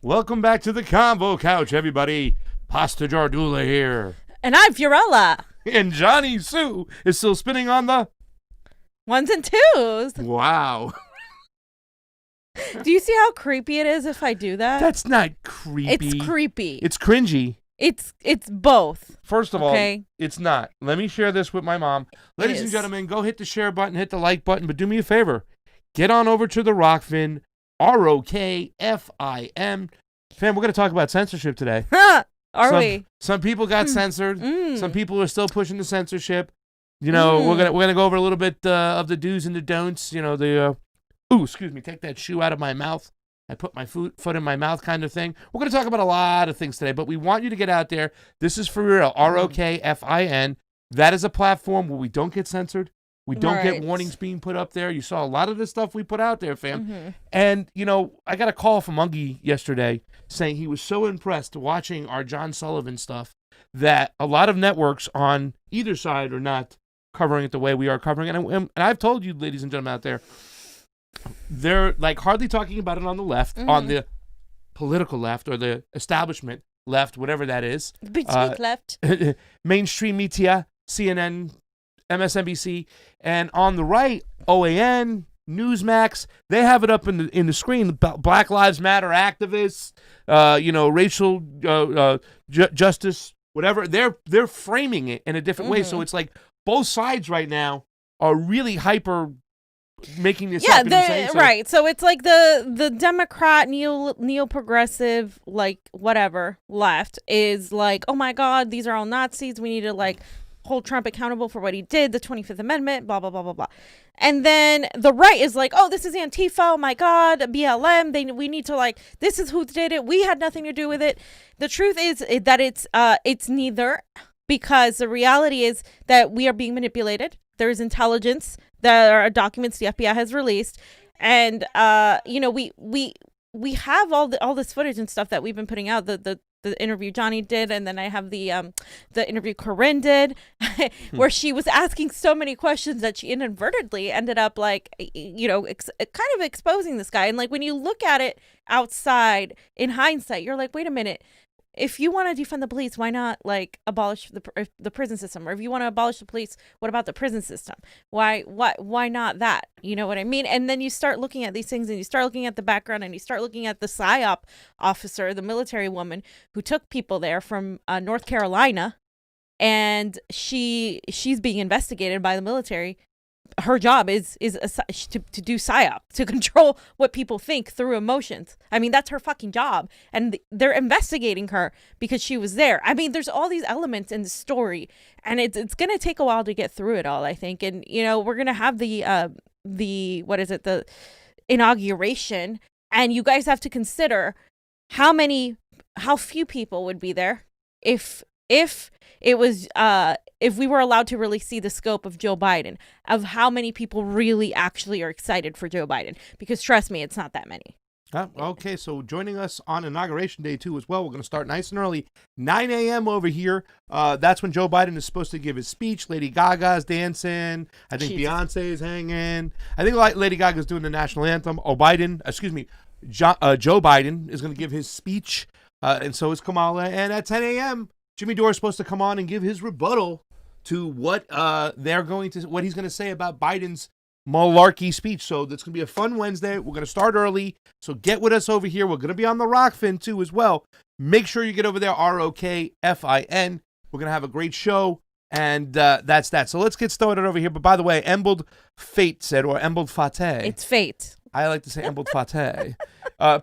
Welcome back to the Convo Couch, everybody. Pasta Jardula here. And I'm Fiorella. And Jonny Sue is still spinning on the ones and twos. Wow. Do you see how creepy it is if I do that? That's not creepy. It's creepy. It's cringy. It's both. First of all, it's not. Let me share this with my mom. Ladies and gentlemen, go hit the share button, hit the like button, but do me a favor. Get on over to the Rokfin, Rokfim. Fam, we're going to talk about censorship today. Are we? Some people got censored. Some people are still pushing the censorship. You know, we're gonna go over a little bit of the do's and the don'ts. You know, the excuse me, take that shoe out of my mouth. I put my foot in my mouth kind of thing. We're going to talk about a lot of things today, but we want you to get out there. This is for real. Rokfin. That is a platform where we don't get censored. We don't get warnings being put up there. You saw a lot of the stuff we put out there, fam. And, you know, I got a call from Ungie yesterday saying he was so impressed watching our John Sullivan stuff that a lot of networks on either side are not covering it the way we are covering it. And I've told you, ladies and gentlemen out there, they're like hardly talking about it on the left, on the political left or the establishment left, whatever that is. Boutique left. Mainstream media, CNN, MSNBC, and on the right, OAN, Newsmax, they have it up in the screen. Black Lives Matter activists, racial justice, whatever. They're framing it in a different way. So it's like both sides right now are really hyper making this up. Right. So it's like the Democrat neo-progressive, like whatever left is like, oh my God, these are all Nazis. We need to like hold Trump accountable for what he did, the 25th Amendment, blah, blah, blah, blah, blah. And then the right is like, oh, this is Antifa, oh my God, BLM, we need to like, this is who did it, we had nothing to do with it. The truth is that it's neither, because the reality is that we are being manipulated. There is intelligence, there are documents the FBI has released, and we have all this footage and stuff that we've been putting out, the interview Jonny did, and then I have the interview Corinne did, where she was asking so many questions that she inadvertently ended up like, kind of exposing this guy. And like when you look at it outside in hindsight, you're like, wait a minute. If you want to defund the police, why not like abolish the prison system? Or if you want to abolish the police, what about the prison system? Why not that? You know what I mean? And then you start looking at these things, and you start looking at the background, and you start looking at the PSYOP officer, the military woman who took people there from North Carolina, and she's being investigated by the military. Her job is to do PSYOP, to control what people think through emotions. I mean, that's her fucking job. And they're investigating her because she was there. I mean, there's all these elements in the story, and it's going to take a while to get through it all, I think. And, we're going to have the inauguration, and you guys have to consider how few people would be there if it was if we were allowed to really see the scope of Joe Biden, of how many people really actually are excited for Joe Biden, because trust me, it's not that many. Okay, so joining us on Inauguration Day, too, as well. We're going to start nice and early, 9 a.m. over here. That's when Joe Biden is supposed to give his speech. Lady Gaga's dancing. I think Beyonce is hanging. I think Lady Gaga's doing the national anthem. Joe Biden is going to give his speech, and so is Kamala. And at 10 a.m., Jimmy Dore is supposed to come on and give his rebuttal to what what he's going to say about Biden's malarkey speech. So that's going to be a fun Wednesday. We're going to start early, so get with us over here. We're going to be on the Rokfin too as well. Make sure you get over there, Rokfin. We're going to have a great show, and that's that. So let's get started over here. But by the way, Embald Fate said, or Embald Fateh. It's fate. I like to say Embald Fateh.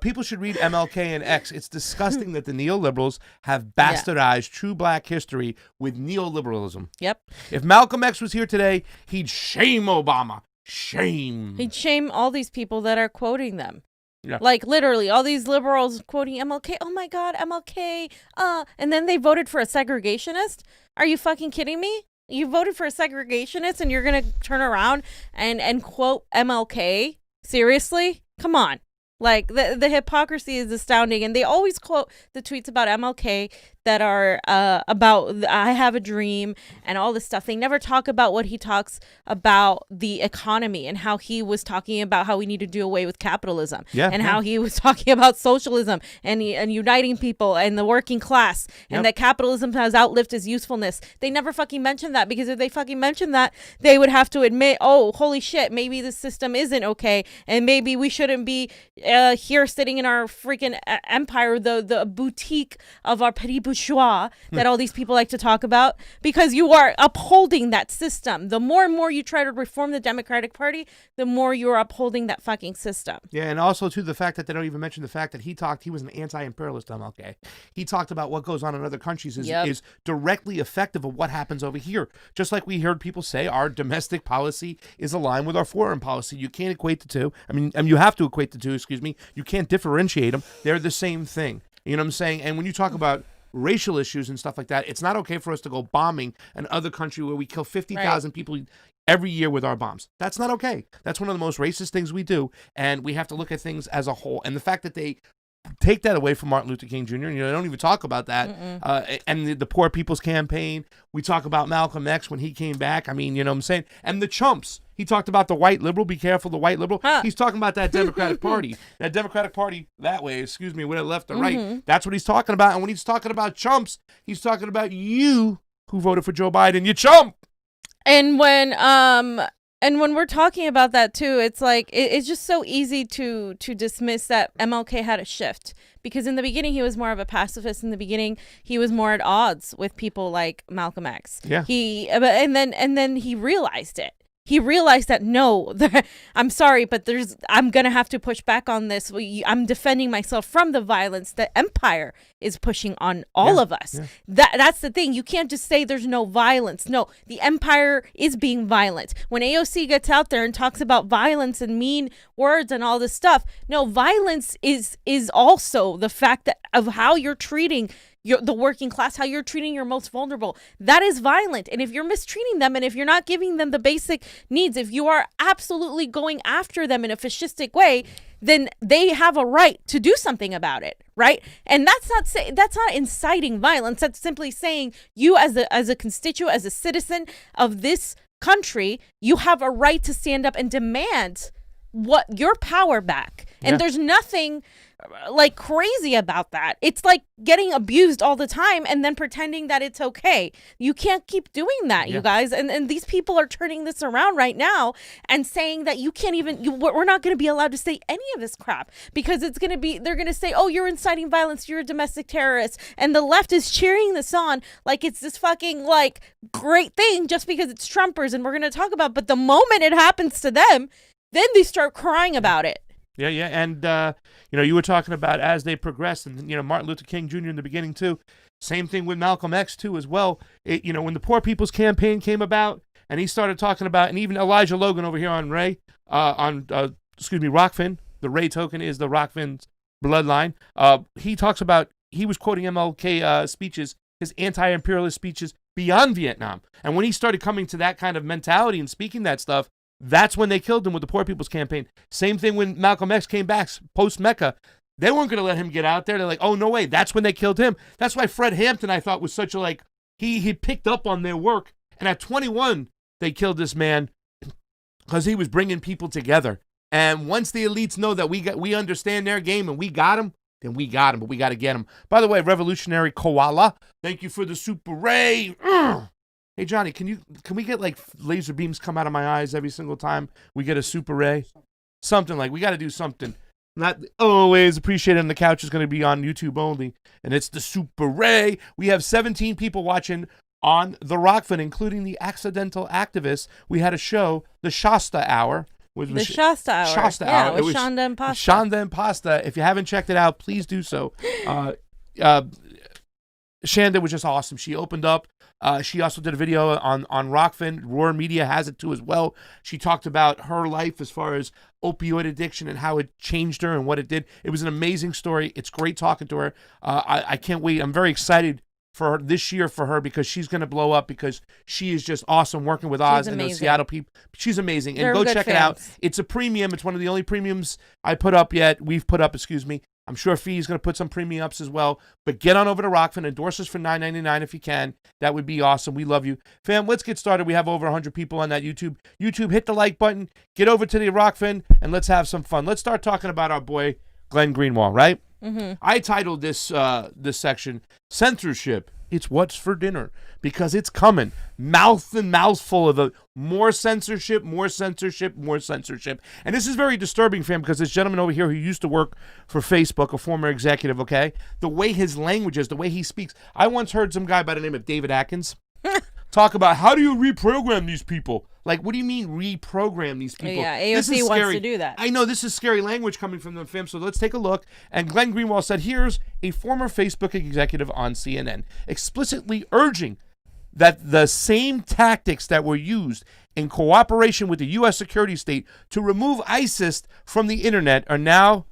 People should read MLK and X. It's disgusting that the neoliberals have bastardized true black history with neoliberalism. Yep. If Malcolm X was here today, he'd shame Obama. Shame. He'd shame all these people that are quoting them. Yeah. Like literally all these liberals quoting MLK. Oh my God, MLK. And then they voted for a segregationist. Are you fucking kidding me? You voted for a segregationist and you're going to turn around and quote MLK? Seriously? Come on. Like the hypocrisy is astounding, and they always quote the tweets about MLK that are about I have a dream and all this stuff. They never talk about what he talks about the economy and how he was talking about how we need to do away with capitalism how he was talking about socialism and uniting people and the working class and that capitalism has outlived its usefulness. They never fucking mentioned that, because if they fucking mentioned that, they would have to admit, oh, holy shit, maybe the system isn't okay, and maybe we shouldn't be here sitting in our freaking empire, the boutique of our petit bourgeois that all these people like to talk about, because you are upholding that system. The more and more you try to reform the Democratic Party, the more you're upholding that fucking system. Yeah, and also to the fact that they don't even mention the fact that he was an anti-imperialist MLK. He talked about what goes on in other countries is directly effective of what happens over here. Just like we heard people say, our domestic policy is aligned with our foreign policy. You can't equate the two. I mean, you have to equate the two, You can't differentiate them. They're the same thing. You know what I'm saying? And when you talk about racial issues and stuff like that, it's not okay for us to go bombing another country where we kill 50,000 people every year with our bombs. That's not okay. That's one of the most racist things we do, and we have to look at things as a whole. And the fact that they take that away from Martin Luther King Jr., they don't even talk about that. And the Poor People's Campaign, we talk about Malcolm X when he came back. I mean, you know what I'm saying? And the chumps. He talked about the white liberal. Be careful, the white liberal. He's talking about that Democratic Party. That Democratic Party that way, whether left or right. That's what he's talking about. And when he's talking about chumps, he's talking about you who voted for Joe Biden. You chump. And when we're talking about that too, it's like it's just so easy to dismiss that MLK had a shift, because in the beginning he was more of a pacifist. In the beginning he was more at odds with people like Malcolm X. Yeah. And then he realized it. He realized that no, I'm sorry, but I'm going to have to push back on this. I'm defending myself from the violence that empire is pushing on all of us. Yeah. That's the thing. You can't just say there's no violence. No, the empire is being violent. When AOC gets out there and talks about violence and mean words and all this stuff, no, violence is also the fact of how you're treating the working class, how you're treating your most vulnerable. That is violent. And if you're mistreating them, and if you're not giving them the basic needs, if you are absolutely going after them in a fascistic way, then they have a right to do something about it, right? And that's not inciting violence. That's simply saying you as a constituent, as a citizen of this country, you have a right to stand up and demand your power back. And there's nothing like crazy about that. It's like getting abused all the time and then pretending that it's okay. You can't keep doing that, you guys. And these people are turning this around right now and saying that you can't even, we're not going to be allowed to say any of this crap, because they're going to say, oh, you're inciting violence, you're a domestic terrorist. And the left is cheering this on like it's this fucking like great thing just because it's Trumpers and we're going to talk about. But the moment it happens to them, then they start crying about it. Yeah, and you were talking about as they progress, and Martin Luther King Jr. in the beginning too. Same thing with Malcolm X too as well. When the Poor People's Campaign came about, and he started talking about, and even Elijah Logan over here on Rokfin. The Ray token is the Rokfin's bloodline. He talks about, he was quoting MLK speeches, his anti-imperialist speeches beyond Vietnam, and when he started coming to that kind of mentality and speaking that stuff, that's when they killed him with the Poor People's Campaign. Same thing when Malcolm X came back post-Mecca. They weren't going to let him get out there. They're like, oh, no way. That's when they killed him. That's why Fred Hampton, I thought, was such a, he picked up on their work. And at 21, they killed this man because he was bringing people together. And once the elites know that we understand their game and we got him, then we got him, but we got to get him. By the way, Revolutionary Koala, thank you for the Super Ray. Hey, Johnny, can we get laser beams come out of my eyes every single time we get a Super Ray? Something we got to do something. Not always appreciated, and the couch is going to be on YouTube only. And it's the Super Ray. We have 17 people watching on the Rokfin, including the accidental activists. We had a show, the Shasta Hour. The Shasta Hour. Shasta yeah, Hour. With Shonda and Pasta. Shonda and Pasta. If you haven't checked it out, please do so. Shanda was just awesome. She opened up. She also did a video on Rokfin. Roar Media has it too as well. She talked about her life as far as opioid addiction and how it changed her and what it did. It was an amazing story. It's great talking to her. I can't wait. I'm very excited for her this year for her, because she's going to blow up, because she is just awesome working with Oz and the Seattle people. She's amazing. And go check it out. It's a premium. It's one of the only premiums we've put up, excuse me. I'm sure Fee is going to put some premium ups as well. But get on over to Rokfin. Endorse us for $9.99 if you can. That would be awesome. We love you. Fam, let's get started. We have over 100 people on that YouTube. YouTube, hit the like button. Get over to the Rokfin, and let's have some fun. Let's start talking about our boy, Glenn Greenwald, right? Mm-hmm. I titled this this section, Censorship. It's what's for dinner, because it's coming. Mouth and mouthful of the more censorship, more censorship, more censorship. And this is very disturbing, fam, because this gentleman over here who used to work for Facebook, a former executive, okay, the way his language is, the way he speaks. I once heard some guy by the name of David Atkins talk about, how do you reprogram these people? Like, what do you mean reprogram these people? Yeah, AOC wants to do that. I know this is scary language coming from them, fam, so let's take a look. And Glenn Greenwald said, here's a former Facebook executive on CNN explicitly urging that the same tactics that were used in cooperation with the U.S. security state to remove ISIS from the internet are now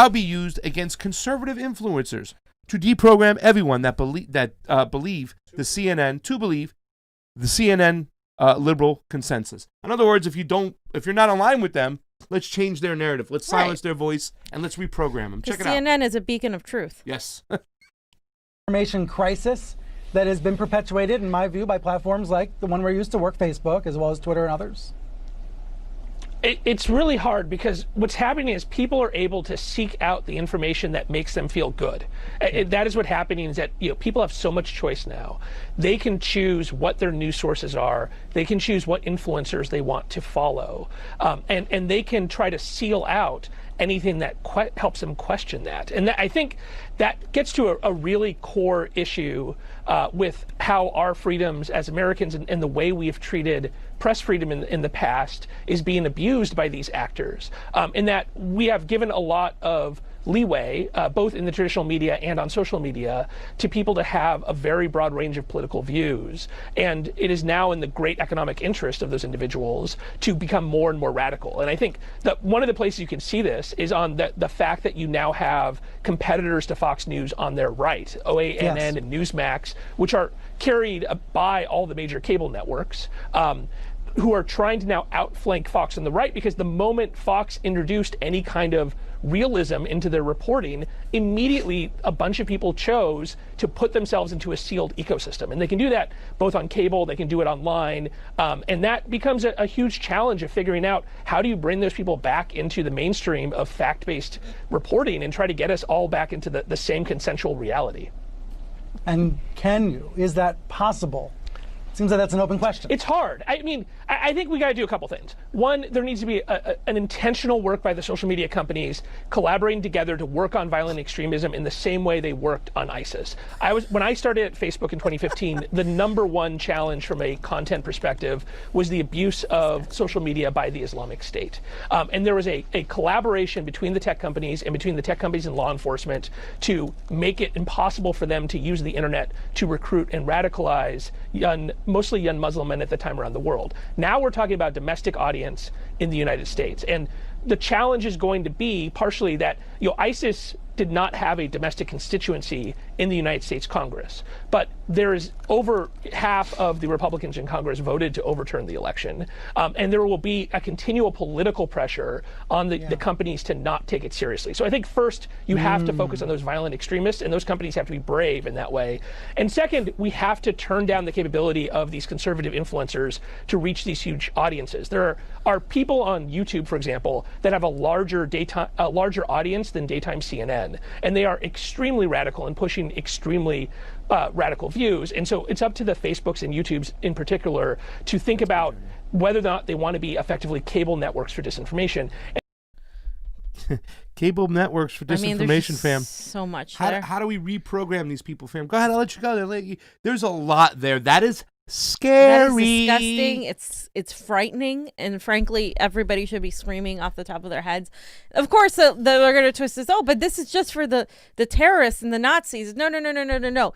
be used against conservative influencers to deprogram everyone that believe the CNN liberal consensus. In other words, if you're not aligned with them, let's change their narrative. Let's silence their voice and let's reprogram them. Check it out. CNN is a beacon of truth. Yes. Information crisis that has been perpetuated, in my view, by platforms like the one we're used to work, Facebook, as well as Twitter and others. It's really hard because what's happening is people are able to seek out the information that makes them feel good. That is what's happening, is that people have so much choice now. They can choose what their news sources are. They can choose what influencers they want to follow. And they can try to seal out anything that helps them question that. And I think that gets to a really core issue with how our freedoms as Americans and the way we've treated press freedom in the past is being abused by these actors. In that we have given a lot of leeway, both in the traditional media and on social media, to people to have a very broad range of political views. And it is now in the great economic interest of those individuals to become more and more radical. And I think that one of the places you can see this is on the fact that you now have competitors to Fox News on their right, OANN and Newsmax, which are carried by all the major cable networks, who are trying to now outflank Fox on the right, because the moment Fox introduced any kind of realism into their reporting, immediately a bunch of people chose to put themselves into a sealed ecosystem. And they can do that both on cable, they can do it online, and that becomes a huge challenge of figuring out how do you bring those people back into the mainstream of fact-based reporting and try to get us all back into the same consensual reality. And can you? Is that possible? Seems like that's an open question. It's hard. I mean, I think we got to do a couple things. One, there needs to be an intentional work by the social media companies collaborating together to work on violent extremism in the same way they worked on ISIS. When I started at Facebook in 2015, the number one challenge from a content perspective was the abuse of social media by the Islamic State. And there was a collaboration between the tech companies and between the tech companies and law enforcement to make it impossible for them to use the internet to recruit and radicalize mostly young Muslim men at the time around the world. Now we're talking about domestic audience in the United States. And the challenge is going to be partially that, ISIS did not have a domestic constituency in the United States Congress. But there is over half of the Republicans in Congress voted to overturn the election. And there will be a continual political pressure on the companies to not take it seriously. So I think first, you have to focus on those violent extremists, and those companies have to be brave in that way. And second, we have to turn down the capability of these conservative influencers to reach these huge audiences. There are people on YouTube, for example, that have a larger audience than daytime CNN. And they are extremely radical and pushing extremely radical views. And so it's up to the Facebooks and YouTubes in particular to think about whether or not they want to be effectively cable networks for disinformation. Cable networks for disinformation, fam. So much How do we reprogram these people, fam? Go ahead, I'll let you go. There's a lot there. That is scary. That is disgusting. It's frightening, and frankly, everybody should be screaming off the top of their heads. Of course, they're going to twist this. Oh, but this is just for the terrorists and the Nazis. No.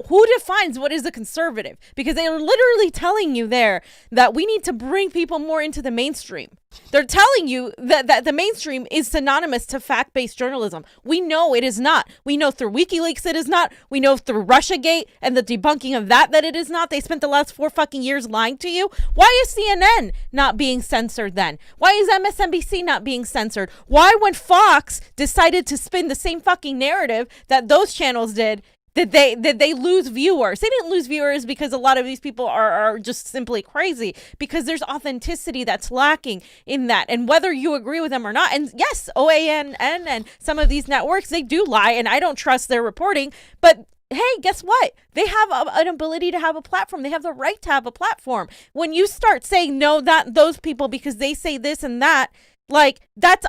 who defines what is a conservative? Because they are literally telling you there that we need to bring people more into the mainstream. They're telling you that the mainstream is synonymous to fact-based journalism. We know it is not. We know through WikiLeaks it is not. We know through Russiagate and the debunking of that it is not. They spent the last 4 fucking years lying to you. Why is CNN not being censored then? Why is MSNBC not being censored? Why, when Fox decided to spin the same fucking narrative that those channels did they lose viewers? They didn't lose viewers because a lot of these people are just simply crazy, because there's authenticity that's lacking in that. And whether you agree with them or not, and yes, OANN and some of these networks, they do lie, and I don't trust their reporting, but hey, guess what? They have an ability to have a platform. They have the right to have a platform. When you start saying no, that those people because they say this and that, like that's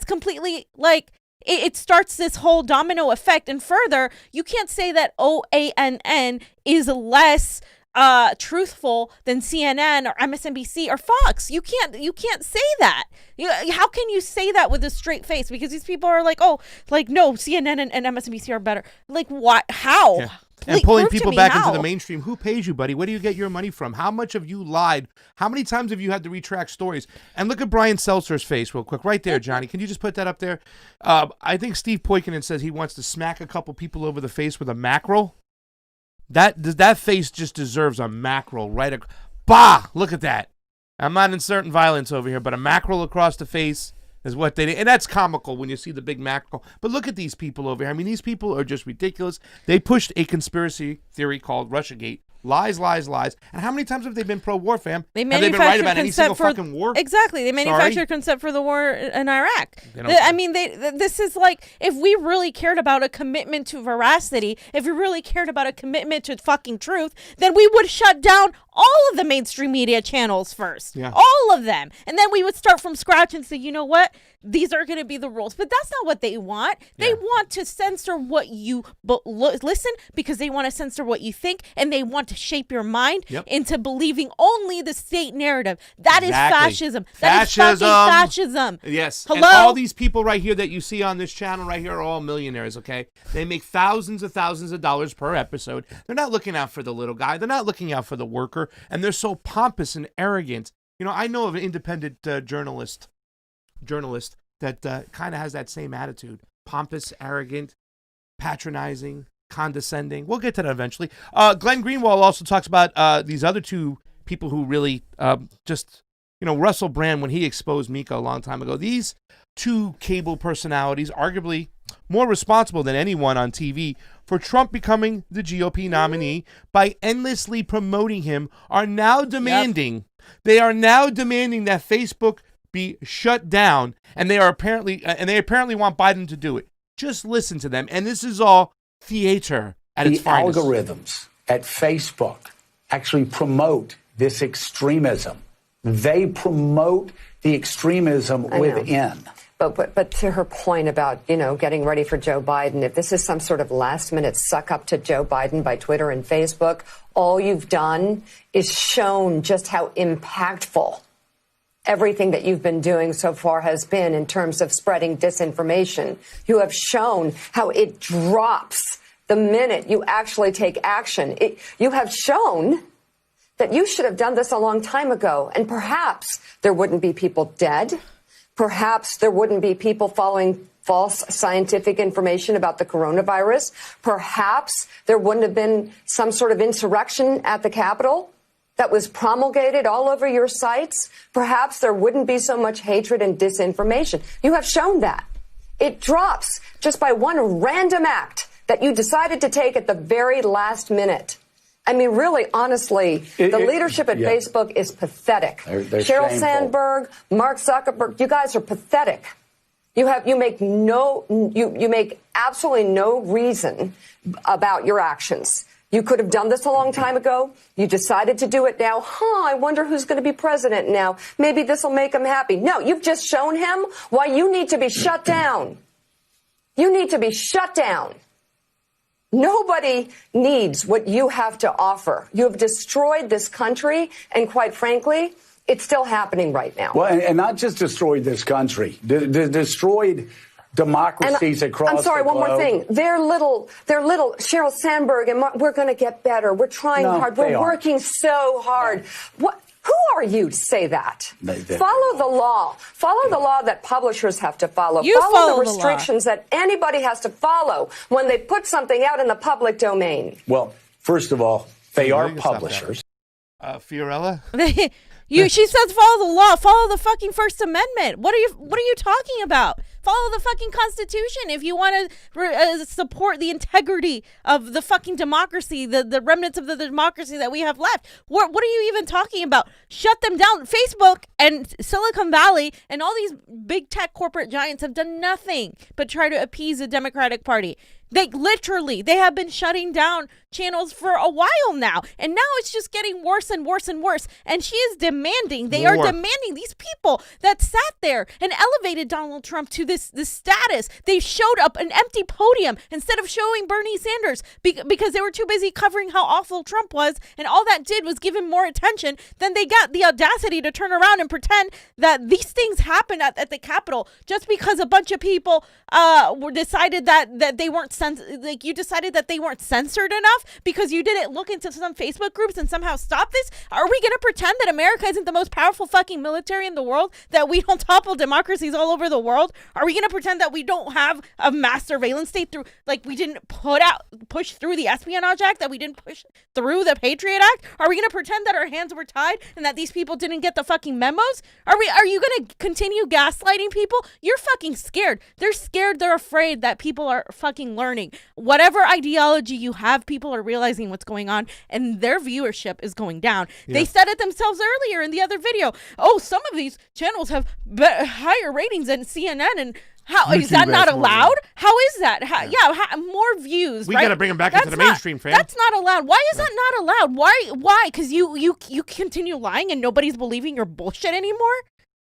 completely like it starts this whole domino effect. And further, you can't say that OANN is less truthful than CNN or MSNBC or Fox. You can't say that. How can you say that with a straight face? Because these people are like, oh, like no, CNN and MSNBC are better. Like what? How? Yeah. And pulling people back into the mainstream. Who pays you, buddy? Where do you get your money from? How much have you lied? How many times have you had to retract stories? And look at Brian Seltzer's face real quick. Right there, Johnny. Can you just put that up there? I think Steve Poikonen says he wants to smack a couple people over the face with a mackerel. That face just deserves a mackerel. Right? Bah! Look at that. I'm not inserting violence over here, but a mackerel across the face is what they did. And that's comical when you see the big mackerel. But look at these people over here. I mean, these people are just ridiculous. They pushed a conspiracy theory called Russiagate. Lies, lies, lies. And how many times have they been pro-war, fam? Have they been right about any single fucking war? Exactly. They manufactured consent for the war in Iraq. This is like, if we really cared about a commitment to veracity, if we really cared about a commitment to fucking truth, then we would shut down all of the mainstream media channels first. Yeah. All of them. And then we would start from scratch and say, you know what? These are going to be the rules. But that's not what they want. They want to censor what you listen, because they want to censor what you think, and they want to shape your mind into believing only the state narrative. That is fascism. That is fucking fascism. Yes. Hello? And all these people right here that you see on this channel right here are all millionaires, okay? They make thousands of dollars per episode. They're not looking out for the little guy. They're not looking out for the worker. And they're so pompous and arrogant. You know, I know of an independent journalist that kind of has that same attitude. Pompous, arrogant, patronizing, condescending. We'll get to that eventually. Glenn Greenwald also talks about these other two people who really Russell Brand, when he exposed Mika a long time ago. These two cable personalities, arguably more responsible than anyone on TV for Trump becoming the GOP nominee by endlessly promoting him, are now demanding, they are now demanding that Facebook be shut down, and they apparently want Biden to do it. Just listen to them, and this is all theater at its finest. The algorithms at Facebook actually promote this extremism. They promote the extremism within. But to her point about, getting ready for Joe Biden, if this is some sort of last-minute suck-up to Joe Biden by Twitter and Facebook, all you've done is shown just how impactful everything that you've been doing so far has been in terms of spreading disinformation. You have shown how it drops the minute you actually take action. You have shown that you should have done this a long time ago, and perhaps there wouldn't be people dead. Perhaps there wouldn't be people following false scientific information about the coronavirus. Perhaps there wouldn't have been some sort of insurrection at the Capitol that was promulgated all over your sites. Perhaps there wouldn't be so much hatred and disinformation. You have shown that. It drops just by one random act that you decided to take at the very last minute. I mean, really, honestly, the leadership at Facebook is pathetic. They're Sheryl shameful. Sandberg, Mark Zuckerberg, you guys are pathetic. You make absolutely no reason about your actions. You could have done this a long time ago. You decided to do it now. I wonder who's going to be president now. Maybe this will make him happy. No, you've just shown him why you need to be shut down. You need to be shut down. Nobody needs what you have to offer. You have destroyed this country, and quite frankly, it's still happening right now. Well, and not just destroyed this country, destroyed democracies across I'm sorry, the one globe. more thing. They're little Sheryl Sandberg, and we're going to get better. We're trying hard. We're working so hard. What? Who are you to say that? Follow the law. Follow the law that publishers have to follow. Follow the restrictions that anybody has to follow when they put something out in the public domain. Well, first of all, they are publishers. Fiorella? She says follow the law, follow the fucking First Amendment. What are you talking about? Follow the fucking Constitution if you want to support the integrity of the fucking democracy, the remnants of the democracy that we have left. What are you even talking about? Shut them down. Facebook and Silicon Valley and all these big tech corporate giants have done nothing but try to appease the Democratic Party. They have been shutting down channels for a while now, and now it's just getting worse and worse and worse. And she is demanding, they are demanding, these people that sat there and elevated Donald Trump to this status. They showed up an empty podium instead of showing Bernie Sanders because they were too busy covering how awful Trump was, and all that did was give him more attention. Then they got the audacity to turn around and pretend that these things happened at the Capitol just because a bunch of people decided that they weren't you decided that they weren't censored enough because you didn't look into some Facebook groups and somehow stop this. Are we going to pretend that America isn't the most powerful fucking military in the world, that we don't topple democracies all over the world? Are we going to pretend that we don't have a mass surveillance state through, like we didn't push through the Espionage Act, that we didn't push through the Patriot Act? Are we going to pretend that our hands were tied and that these people didn't get the fucking memos? Are you going to continue gaslighting people? You're fucking scared. They're scared. They're afraid that people are fucking learning. Whatever ideology you have, people are realizing what's going on, and their viewership is going down. Yeah. They said it themselves earlier in the other video. Oh, some of these channels have higher ratings than CNN, and how YouTube is that not allowed? How is that? More views. We right? got to bring them back into the mainstream, fam. That's not allowed. Why is that not allowed? Why? Because you continue lying and nobody's believing your bullshit anymore.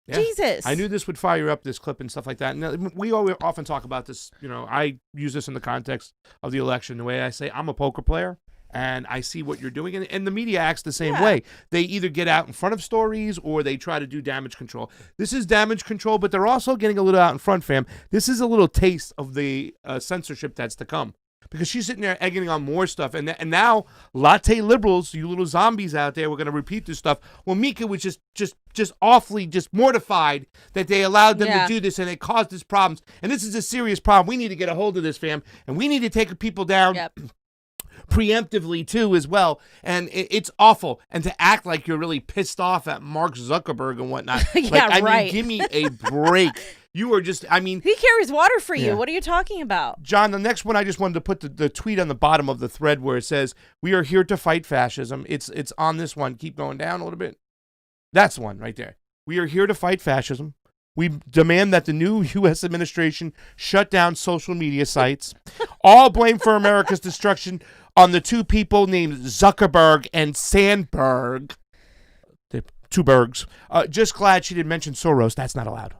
Yeah. Jesus. I knew this would fire up, this clip and stuff like that. And we often talk about this. I use this in the context of the election. The way I say, I'm a poker player and I see what you're doing. And the media acts the same way. They either get out in front of stories or they try to do damage control. This is damage control, but they're also getting a little out in front, fam. This is a little taste of the censorship that's to come. Because she's sitting there egging on more stuff. And now, latte liberals, you little zombies out there, we're going to repeat this stuff. Well, Mika was just awfully mortified that they allowed them to do this and it caused us problems. And this is a serious problem. We need to get a hold of this, fam. And we need to take people down preemptively, too, as well. And it's awful. And to act like you're really pissed off at Mark Zuckerberg and whatnot. I mean, give me a break. You are just, he carries water for you. What are you talking about? John, the next one, I just wanted to put the tweet on the bottom of the thread where it says, we are here to fight fascism. It's on this one. Keep going down a little bit. That's one right there. We are here to fight fascism. We demand that the new U.S. administration shut down social media sites. All blame for America's destruction on the two people named Zuckerberg and Sandberg. The two Bergs. Just glad she didn't mention Soros. That's not allowed.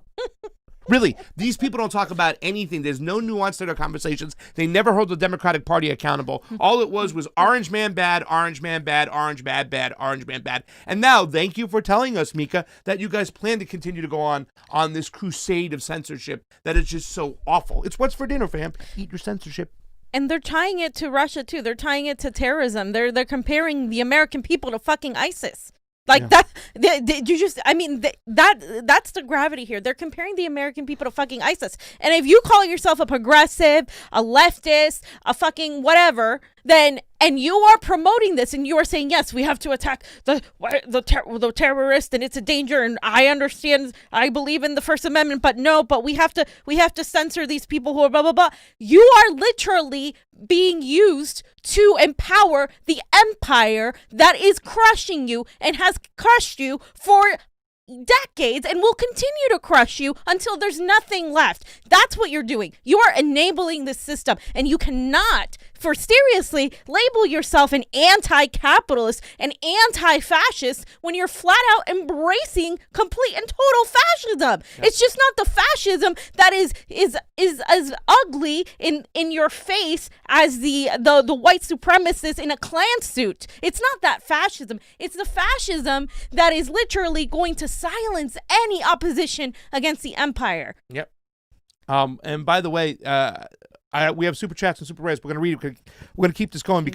Really, these people don't talk about anything. There's no nuance to their conversations. They never hold the Democratic Party accountable. All it was orange man bad, orange man bad, orange bad, bad, orange man bad. And now, thank you for telling us, Mika, that you guys plan to continue to go on this crusade of censorship that is just so awful. It's what's for dinner, fam. Eat your censorship. And they're tying it to Russia, too. They're tying it to terrorism. They're comparing the American people to fucking ISIS. That's the gravity here. They're comparing the American people to fucking ISIS. And if you call yourself a progressive, a leftist, a fucking whatever, and you are promoting this and you are saying, yes, we have to attack the terrorist and it's a danger and I understand, I believe in the First Amendment, but we have to censor these people who are blah, blah, blah. You are literally being used to empower the empire that is crushing you and has crushed you for decades and will continue to crush you until there's nothing left. That's what you're doing. You are enabling this system, and you cannot, for seriously, label yourself an anti-capitalist and anti-fascist when you're flat out embracing complete and total fascism. Yep. It's just not the fascism that is as ugly in your face as the white supremacist in a Klan suit. It's not that fascism. It's the fascism that is literally going to silence any opposition against the empire. Yep. And by the way, we have super chats and super rares. We're going to read it. We're going to keep this going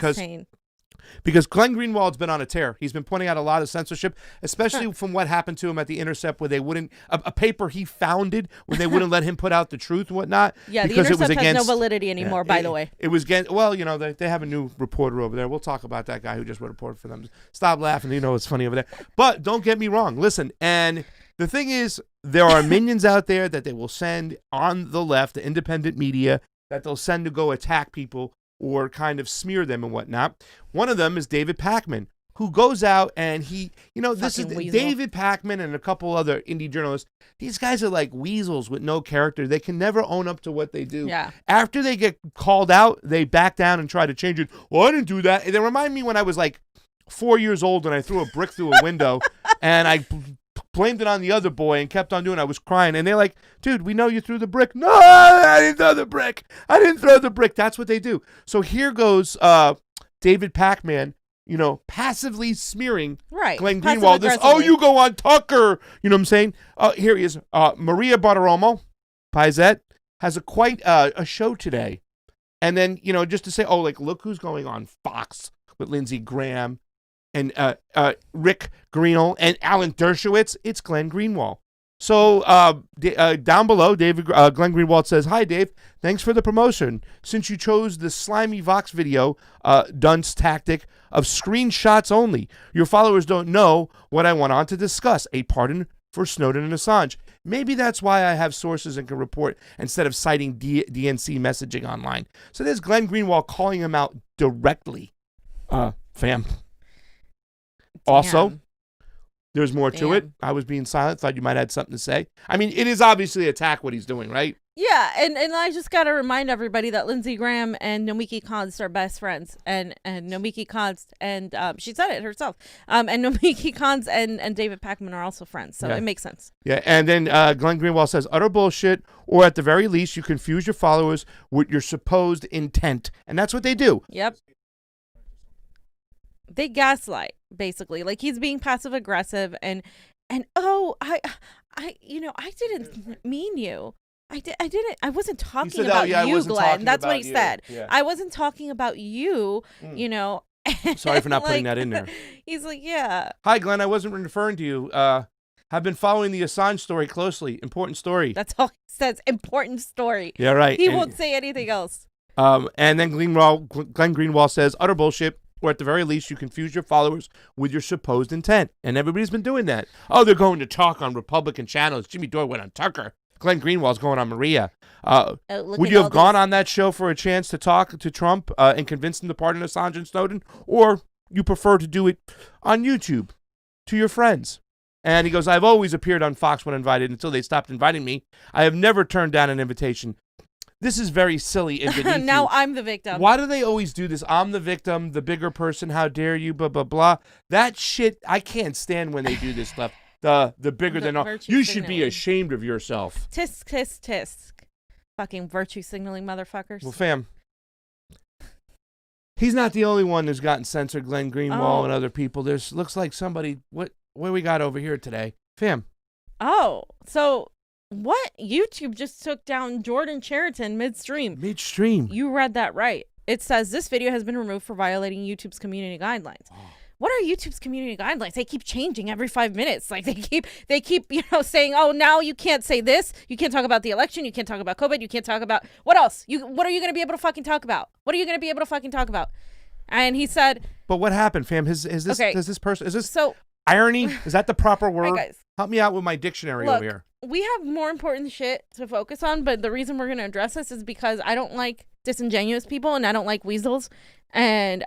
because Glenn Greenwald's been on a tear. He's been pointing out a lot of censorship, especially from what happened to him at The Intercept, where they wouldn't a paper he founded when they wouldn't let him put out the truth and whatnot. Yeah, because The Intercept it was against, has no validity anymore. By the way, it was against. Well, they have a new reporter over there. We'll talk about that guy who just wrote a report for them. Stop laughing. It's funny over there. But don't get me wrong. Listen, and the thing is, there are minions out there that they will send on the left, the independent media, that they'll send to go attack people or kind of smear them and whatnot. One of them is David Pakman, who goes out and this is weasel. David Pakman and a couple other indie journalists. These guys are like weasels with no character. They can never own up to what they do. Yeah. After they get called out, they back down and try to change it. Well, I didn't do that. And they remind me when I was like 4 years old and I threw a brick through a window and I blamed it on the other boy and kept on doing it. I was crying. And they're like, dude, we know you threw the brick. No, I didn't throw the brick. I didn't throw the brick. That's what they do. So here goes David Pakman, passively smearing Glenn Greenwald. You go on Tucker. You know what I'm saying? Here he is. Maria Bartiromo, Paisette, has quite a show today. And then, just to say, look who's going on Fox with Lindsey Graham and Rick Greenwald and Alan Dershowitz. It's Glenn Greenwald. So down below, Glenn Greenwald says, "Hi, Dave. Thanks for the promotion. Since you chose the slimy Vox video dunce tactic of screenshots only, your followers don't know what I went on to discuss, a pardon for Snowden and Assange. Maybe that's why I have sources and can report instead of citing DNC messaging online." So there's Glenn Greenwald calling him out directly. Fam. Also, there's more to it. I was being silent. Thought you might have had something to say. I mean, it is obviously attack what he's doing, right? Yeah, and I just got to remind everybody that Lindsey Graham and Nomiki Konst are best friends. And Nomiki Konst, and she said it herself, and Nomiki Konst and David Pakman are also friends. So it makes sense. Yeah, and then Glenn Greenwald says, utter bullshit, or at the very least, you confuse your followers with your supposed intent. And that's what they do. Yep. They gaslight, basically. Like, he's being passive aggressive and I didn't mean you. I wasn't talking about you, Glenn. That's what he said. Yeah. I wasn't talking about you, Sorry for not putting that in there. He's like, yeah. Hi, Glenn. I wasn't referring to you. I've been following the Assange story closely. Important story. That's all he says. Important story. Yeah, right. He won't say anything else. And then Glenn Greenwald says, utter bullshit. Or at the very least, you confuse your followers with your supposed intent. And everybody's been doing that. Oh, they're going to talk on Republican channels. Jimmy Dore went on Tucker. Glenn Greenwald's going on Maria. Would you have gone on that show for a chance to talk to Trump and convince him to pardon Assange and Snowden? Or you prefer to do it on YouTube to your friends? And he goes, I've always appeared on Fox when invited until they stopped inviting me. I have never turned down an invitation. This is very silly and beneath Now you. I'm the victim. Why do they always do this? I'm the victim, the bigger person, how dare you, blah, blah, blah. That shit, I can't stand when they do this stuff. The bigger than all. You should be ashamed of yourself. Tisk, tisk, tisk. Fucking virtue signaling motherfuckers. Well, fam, he's not the only one who's gotten censored, Glenn Greenwald and other people. There's looks like somebody, what we got over here today? Fam. Oh, so... What? YouTube just took down Jordan Cheriton midstream. You read that right. It says this video has been removed for violating YouTube's community guidelines. Oh. What are YouTube's community guidelines? They keep changing every 5 minutes. Like they keep saying, oh, now you can't say this. You can't talk about the election. You can't talk about COVID. You can't talk about what else? What are you going to be able to fucking talk about? What are you going to be able to fucking talk about? And he said, but what happened, fam? Is this irony? Is that the proper word? Right, guys. Help me out with my dictionary over here. We have more important shit to focus on, but the reason we're going to address this is because I don't like disingenuous people and I don't like weasels. And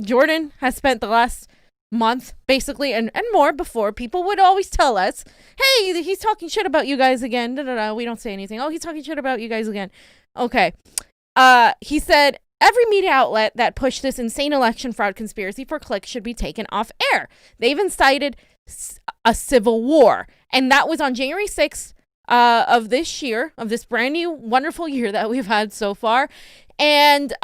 Jordan has spent the last month, basically, and more before, people would always tell us, hey, he's talking shit about you guys again. We don't say anything. Oh, he's talking shit about you guys again. Okay. He said, every media outlet that pushed this insane election fraud conspiracy for clicks should be taken off air. They've incited a civil war. And that was on January 6th of this year, of this brand new, wonderful year that we've had so far. And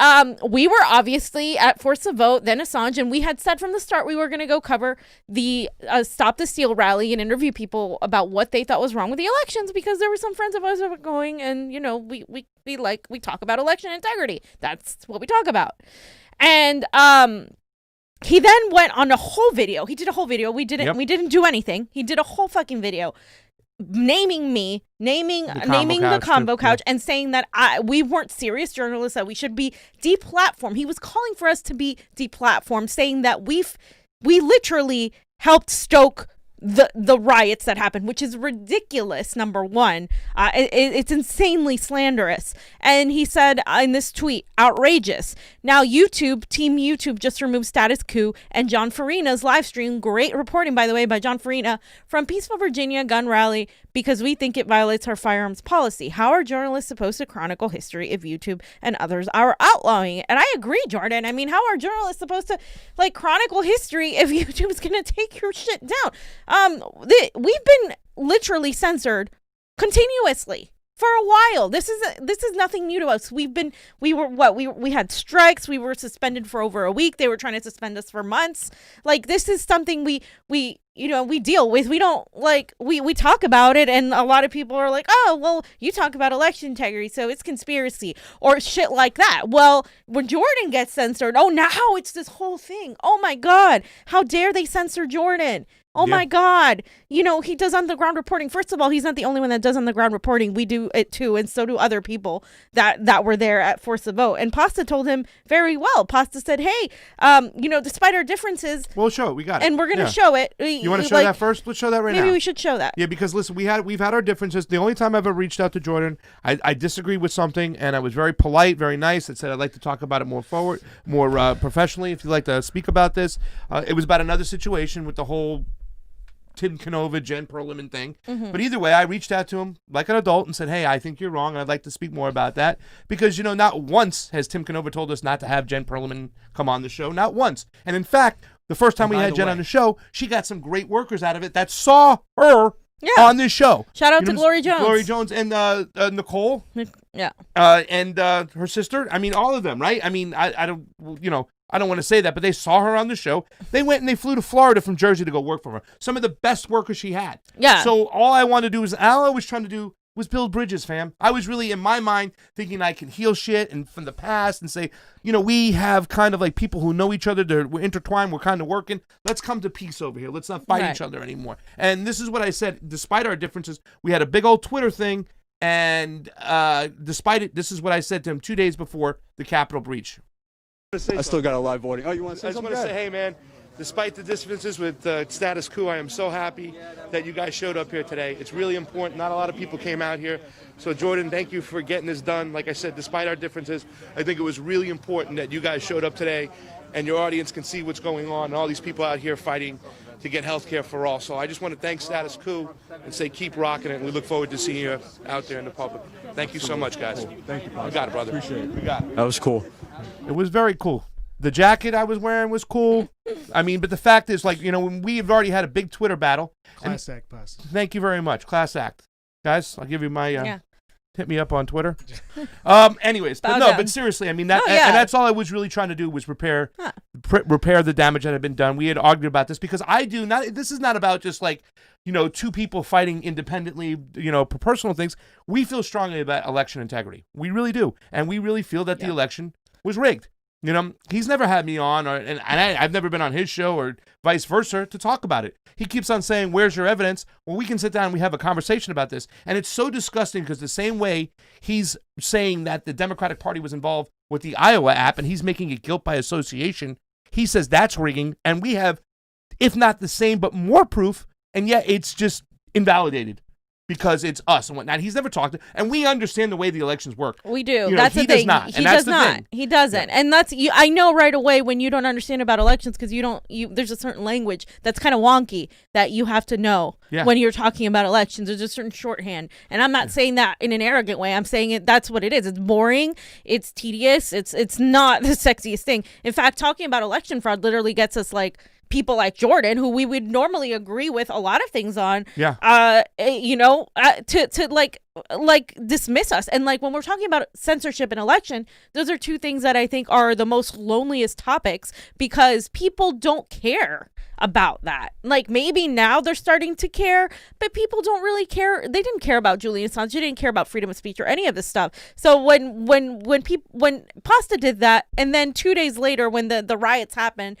we were obviously at Force the Vote, then Assange, and we had said from the start we were going to go cover the Stop the Steal rally and interview people about what they thought was wrong with the elections, because there were some friends of ours that were going, and we talk about election integrity. That's what we talk about. And he then went on a whole video. He did a whole video. We didn't do anything. He did a whole fucking video naming me, naming the Convo Couch, and saying that we weren't serious journalists, that we should be deplatformed. He was calling for us to be deplatformed, saying that we literally helped stoke the riots that happened, which is ridiculous. Number one, it's insanely slanderous. And he said in this tweet, outrageous. Now Team YouTube just removed Status Quo and John Farina's live stream. Great reporting, by the way, by John Farina from Peaceful Virginia gun rally, because we think it violates our firearms policy. How are journalists supposed to chronicle history if YouTube and others are outlawing it? And I agree, Jordan. I mean, how are journalists supposed to chronicle history if YouTube's gonna take your shit down? We've been literally censored continuously for a while. This is nothing new to us. We had strikes. We were suspended for over a week. They were trying to suspend us for months. This is something we deal with. We don't we talk about it, and a lot of people are like, oh, well, you talk about election integrity, so it's conspiracy or shit like that. Well, when Jordan gets censored, oh, now it's this whole thing. Oh my God, how dare they censor Jordan? Oh my God. He does on-the-ground reporting. First of all, he's not the only one that does on-the-ground reporting. We do it too, and so do other people that were there at Force the Vote. And Pasta told him very well. Pasta said, hey, despite our differences... We'll show it. We got it. And we're going to show it. You want to show that first? Let's show that right now. Maybe we should show that. Yeah, because listen, we've had our differences. The only time I ever reached out to Jordan, I disagreed with something, and I was very polite, very nice. I said I'd like to talk about it more professionally, if you'd like to speak about this. It was about another situation with the whole Tim Canova, Jen Perlman thing. Mm-hmm. But either way, I reached out to him like an adult and said, hey, I think you're wrong, and I'd like to speak more about that. Because, not once has Tim Canova told us not to have Jen Perlman come on the show. Not once. And in fact, the first time we had Jen on the show, she got some great workers out of it that saw her on this show. Shout out to Glory Jones. Glory Jones and Nicole. Yeah. And her sister. I mean, all of them, right? I mean, I don't, I don't want to say that, but they saw her on the show. They went and they flew to Florida from Jersey to go work for her. Some of the best workers she had. Yeah. So all I wanted to do all I was trying to do was build bridges, fam. I was really, in my mind, thinking I can heal shit and from the past and say, we have kind of people who know each other. We're intertwined. We're kind of working. Let's come to peace over here. Let's not fight each other anymore. And this is what I said. Despite our differences, we had a big old Twitter thing. And despite it, this is what I said to him 2 days before the Capitol breach. I still got a live voting. Oh, you want to say something? I just want to say, hey, man, despite the differences with status quo, I am so happy that you guys showed up here today. It's really important. Not a lot of people came out here. So, Jordan, thank you for getting this done. Like I said, despite our differences, I think it was really important that you guys showed up today and your audience can see what's going on and all these people out here fighting to get health care for all. So I just want to thank Status Quo and say keep rocking it, and we look forward to seeing you out there in the public. Thank you so much, guys. Cool. Thank you, You got it, brother. Appreciate it. We got it. That was cool. It was very cool. The jacket I was wearing was cool. I mean, but the fact is, when we've already had a big Twitter battle. Class act, Pasta. Thank you very much. Class act. Guys, I'll give you my... Hit me up on Twitter. Anyways, but seriously, I mean, and that's all I was really trying to do was repair the damage that had been done. We had argued about this because this is not about just two people fighting independently, for personal things. We feel strongly about election integrity. We really do. And we really feel that the election was rigged. He's never had me on, and I've never been on his show or vice versa to talk about it. He keeps on saying, where's your evidence? Well, we can sit down and we have a conversation about this. And it's so disgusting because the same way he's saying that the Democratic Party was involved with the Iowa app and he's making it guilt by association, he says that's rigging. And we have, if not the same, but more proof. And yet it's just invalidated. Because it's us and whatnot. He's never talked to, and we understand the way the elections work. We do. That's the thing. He does not. He doesn't. And that's I know right away when you don't understand about elections because there's a certain language that's kind of wonky that you have to know when you're talking about elections. There's a certain shorthand, and I'm not saying that in an arrogant way. I'm saying that's what it is. It's boring. It's tedious. It's not the sexiest thing. In fact, talking about election fraud literally gets us people like Jordan, who we would normally agree with a lot of things on, Yeah. to like dismiss us. And like when we're talking about censorship and election, those are two things that I think are the most loneliest topics, because people don't care about that. Like maybe now they're starting to care, but people don't really care. They didn't care about Julian Assange. They didn't care about freedom of speech or any of this stuff. So when Pasta did that, and then 2 days later when the riots happened,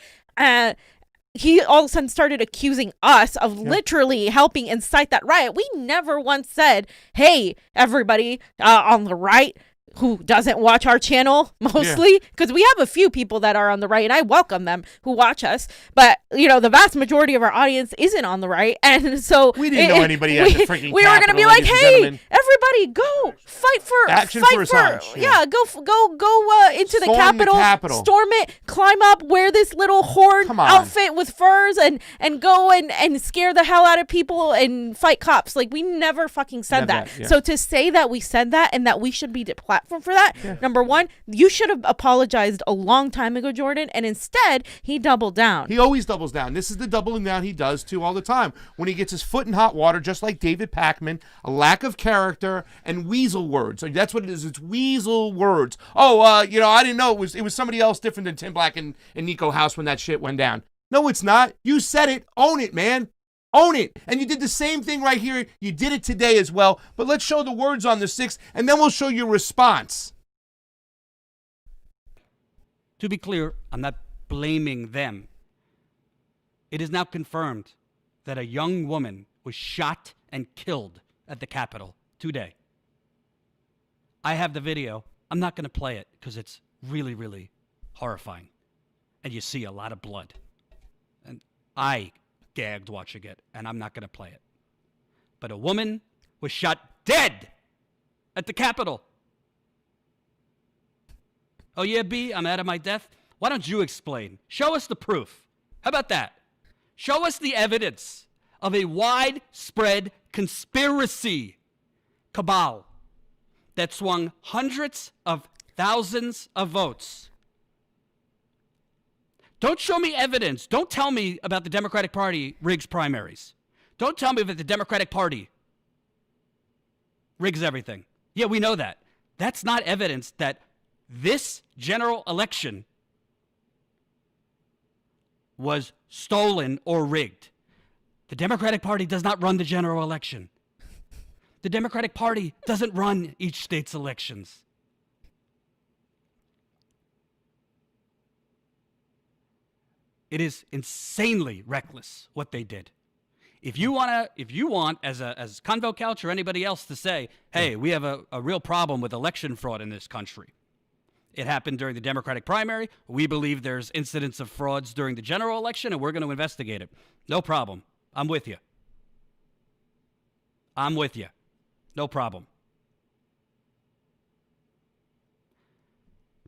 he all of a sudden started accusing us of literally helping incite that riot. We never once said, hey, everybody on the right who doesn't watch our channel mostly, because we have a few people that are on the right, and I welcome them who watch us, but the vast majority of our audience isn't on the right, and so we didn't know anybody at the freaking we were going to be like, hey, everybody go fight for Assange. Go into the Capitol, storm it, climb up, wear this little horn outfit with furs, and go and scare the hell out of people and fight cops. Like, we never fucking said that. So to say that we said that and that we should be deplatformed for that, number one, you should have apologized a long time ago, Jordan, and instead he doubled down. He always doubles down. This is the doubling down he does too all the time. When he gets his foot in hot water, just like David Pakman, a lack of character and weasel words. So that's what it is. It's weasel words. Oh, I didn't know it was somebody else different than Tim Black and Niko House when that shit went down. No, it's not. You said it. Own it, man. Own it. And you did the same thing right here. You did it today as well. But let's show the words on the 6th, and then we'll show your response. To be clear, I'm not blaming them. It is now confirmed that a young woman was shot and killed at the Capitol today. I have the video. I'm not going to play it because it's really, really horrifying. And you see a lot of blood. And I gagged watching it, and I'm not going to play it. But a woman was shot dead at the Capitol. Oh yeah, B, I'm out of my depth. Why don't you explain? Show us the proof. How about that? Show us the evidence of a widespread conspiracy cabal that swung hundreds of thousands of votes. Don't show me evidence. Don't tell me about the Democratic Party rigs primaries. Don't tell me that the Democratic Party rigs everything. Yeah, we know that. That's not evidence that this general election was stolen or rigged. The Democratic Party does not run the general election. The Democratic Party doesn't run each state's elections. It is insanely reckless what they did. If you want as Convo Couch or anybody else to say, hey, we have a real problem with election fraud in this country. It happened during the Democratic primary. We believe there's incidents of frauds during the general election, and we're going to investigate it. No problem. I'm with you. No problem.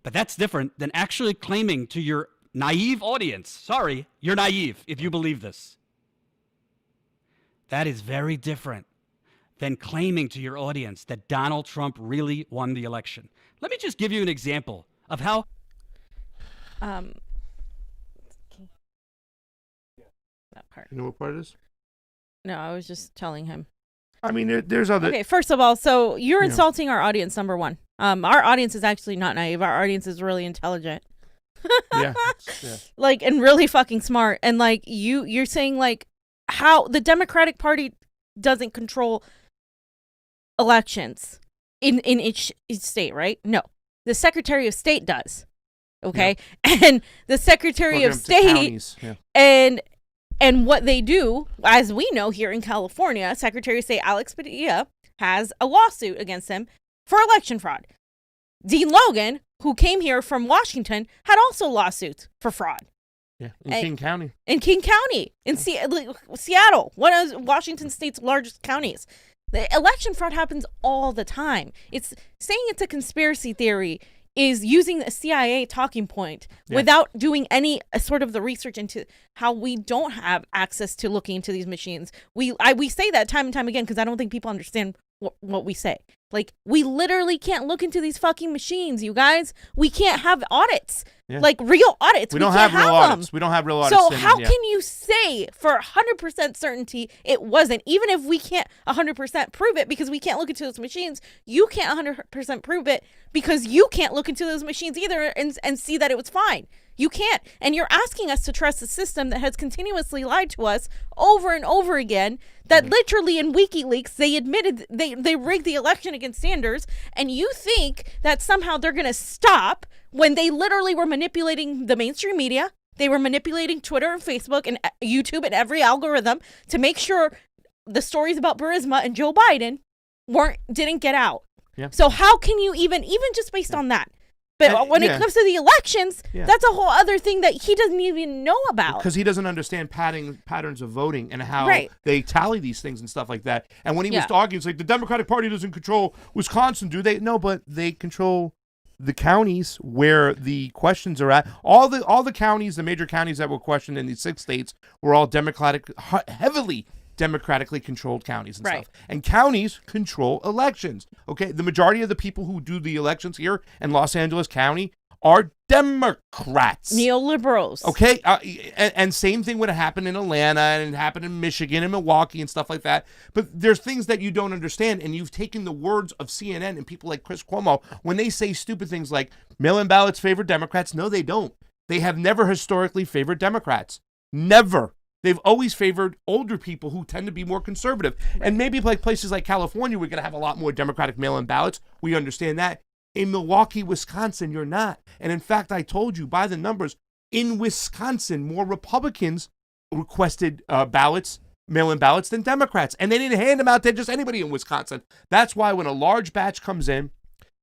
But that's different than actually claiming to your naive audience. Sorry, you're naive if you believe this. That is very different than claiming to your audience that Donald Trump really won the election. Let me just give you an example of how. That part. You know what part it is? No, I was just telling him. I mean, there's other. Okay, first of all, so you're insulting our audience, number one. Our audience is actually not naive. Our audience is really intelligent. Yeah. Like, and really fucking smart. And like you're saying like how the Democratic Party doesn't control elections in each state, right? No. The Secretary of State does. Okay? Yeah. And the Secretary of State and what they do, as we know here in California, Secretary of State Alex Padilla has a lawsuit against him for election fraud. Dean Logan, who came here from Washington, had also lawsuits for fraud. Yeah, in King County. In King County, in Seattle, one of Washington State's largest counties. The election fraud happens all the time. It's saying it's a conspiracy theory is using a CIA talking point without doing any sort of the research into how we don't have access to looking into these machines. We say that time and time again because I don't think people understand what we say. Like, we literally can't look into these fucking machines, you guys. We can't have audits. Yeah. Like real audits. We don't can't have real them. audits. We don't have real audits. So Cindy. how Yeah. can you say for 100% certainty it wasn't? Even if we can't 100% prove it because we can't look into those machines, you can't 100% prove it because you can't look into those machines either and see that it was fine. You can't. And you're asking us to trust a system that has continuously lied to us over and over again, that literally in WikiLeaks, they admitted they rigged the election against Sanders. And you think that somehow they're going to stop when they literally were manipulating the mainstream media. They were manipulating Twitter and Facebook and YouTube and every algorithm to make sure the stories about Burisma and Joe Biden didn't get out. Yeah. So how can you even just based on that? But when it comes to the elections, that's a whole other thing that he doesn't even know about. Because he doesn't understand patterns of voting and how they tally these things and stuff like that. And when he was arguing, it's like the Democratic Party doesn't control Wisconsin, do they? No, but they control the counties where the questions are at. All the counties, the major counties that were questioned in these 6 states were all heavily democratically controlled counties and stuff. And counties control elections. Okay, the majority of the people who do the elections here in Los Angeles County are Democrats. Neoliberals. Okay, and same thing would have happened in Atlanta and it happened in Michigan and Milwaukee and stuff like that. But there's things that you don't understand, and you've taken the words of CNN and people like Chris Cuomo when they say stupid things like mail-in ballots favor Democrats. No, they don't. They have never historically favored Democrats. Never. They've always favored older people who tend to be more conservative. And maybe like places like California, we're going to have a lot more Democratic mail-in ballots. We understand that. In Milwaukee, Wisconsin, you're not. And in fact, I told you by the numbers, in Wisconsin, more Republicans requested mail-in ballots than Democrats. And they didn't hand them out to just anybody in Wisconsin. That's why when a large batch comes in,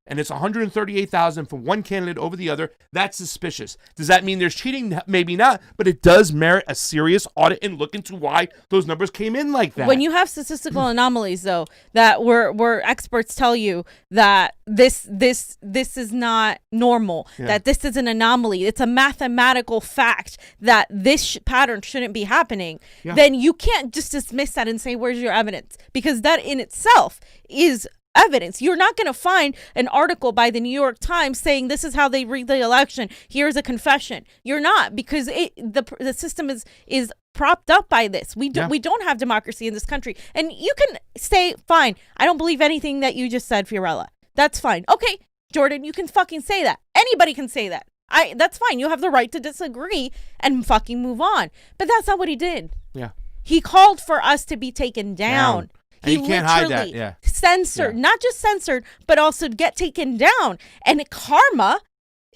and it's 138,000 from one candidate over the other, that's suspicious. Does that mean there's cheating? Maybe not, but it does merit a serious audit and look into why those numbers came in like that. When you have statistical anomalies, though, that where experts tell you that this is not normal, that this is an anomaly, it's a mathematical fact that this pattern shouldn't be happening, then you can't just dismiss that and say, where's your evidence? Because that in itself is evidence. You're not going to find an article by the New York Times saying this is how they rigged the election. Here's a confession. You're not, because the system is propped up by this. We don't have democracy in this country. And you can say, fine, I don't believe anything that you just said, Fiorella. That's fine. Okay, Jordan, you can fucking say that. Anybody can say that. That's fine. You have the right to disagree and fucking move on. But that's not what he did. Yeah. He called for us to be taken down. And he can't hide that, censored, not just censored, but also get taken down. And karma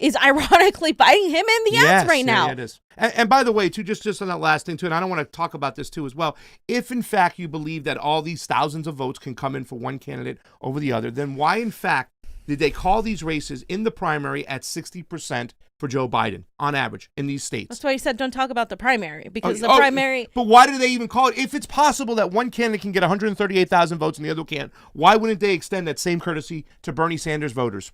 is ironically biting him in the ass right now. Yeah, it is. And by the way, too, just on that last thing, too, and I don't want to talk about this, too, as well. If, in fact, you believe that all these thousands of votes can come in for one candidate over the other, then why, in fact, did they call these races in the primary at 60% for Joe Biden on average in these states? That's why he said don't talk about the primary, because the primary... But why do they even call it? If it's possible that one candidate can get 138,000 votes and the other can't, why wouldn't they extend that same courtesy to Bernie Sanders voters?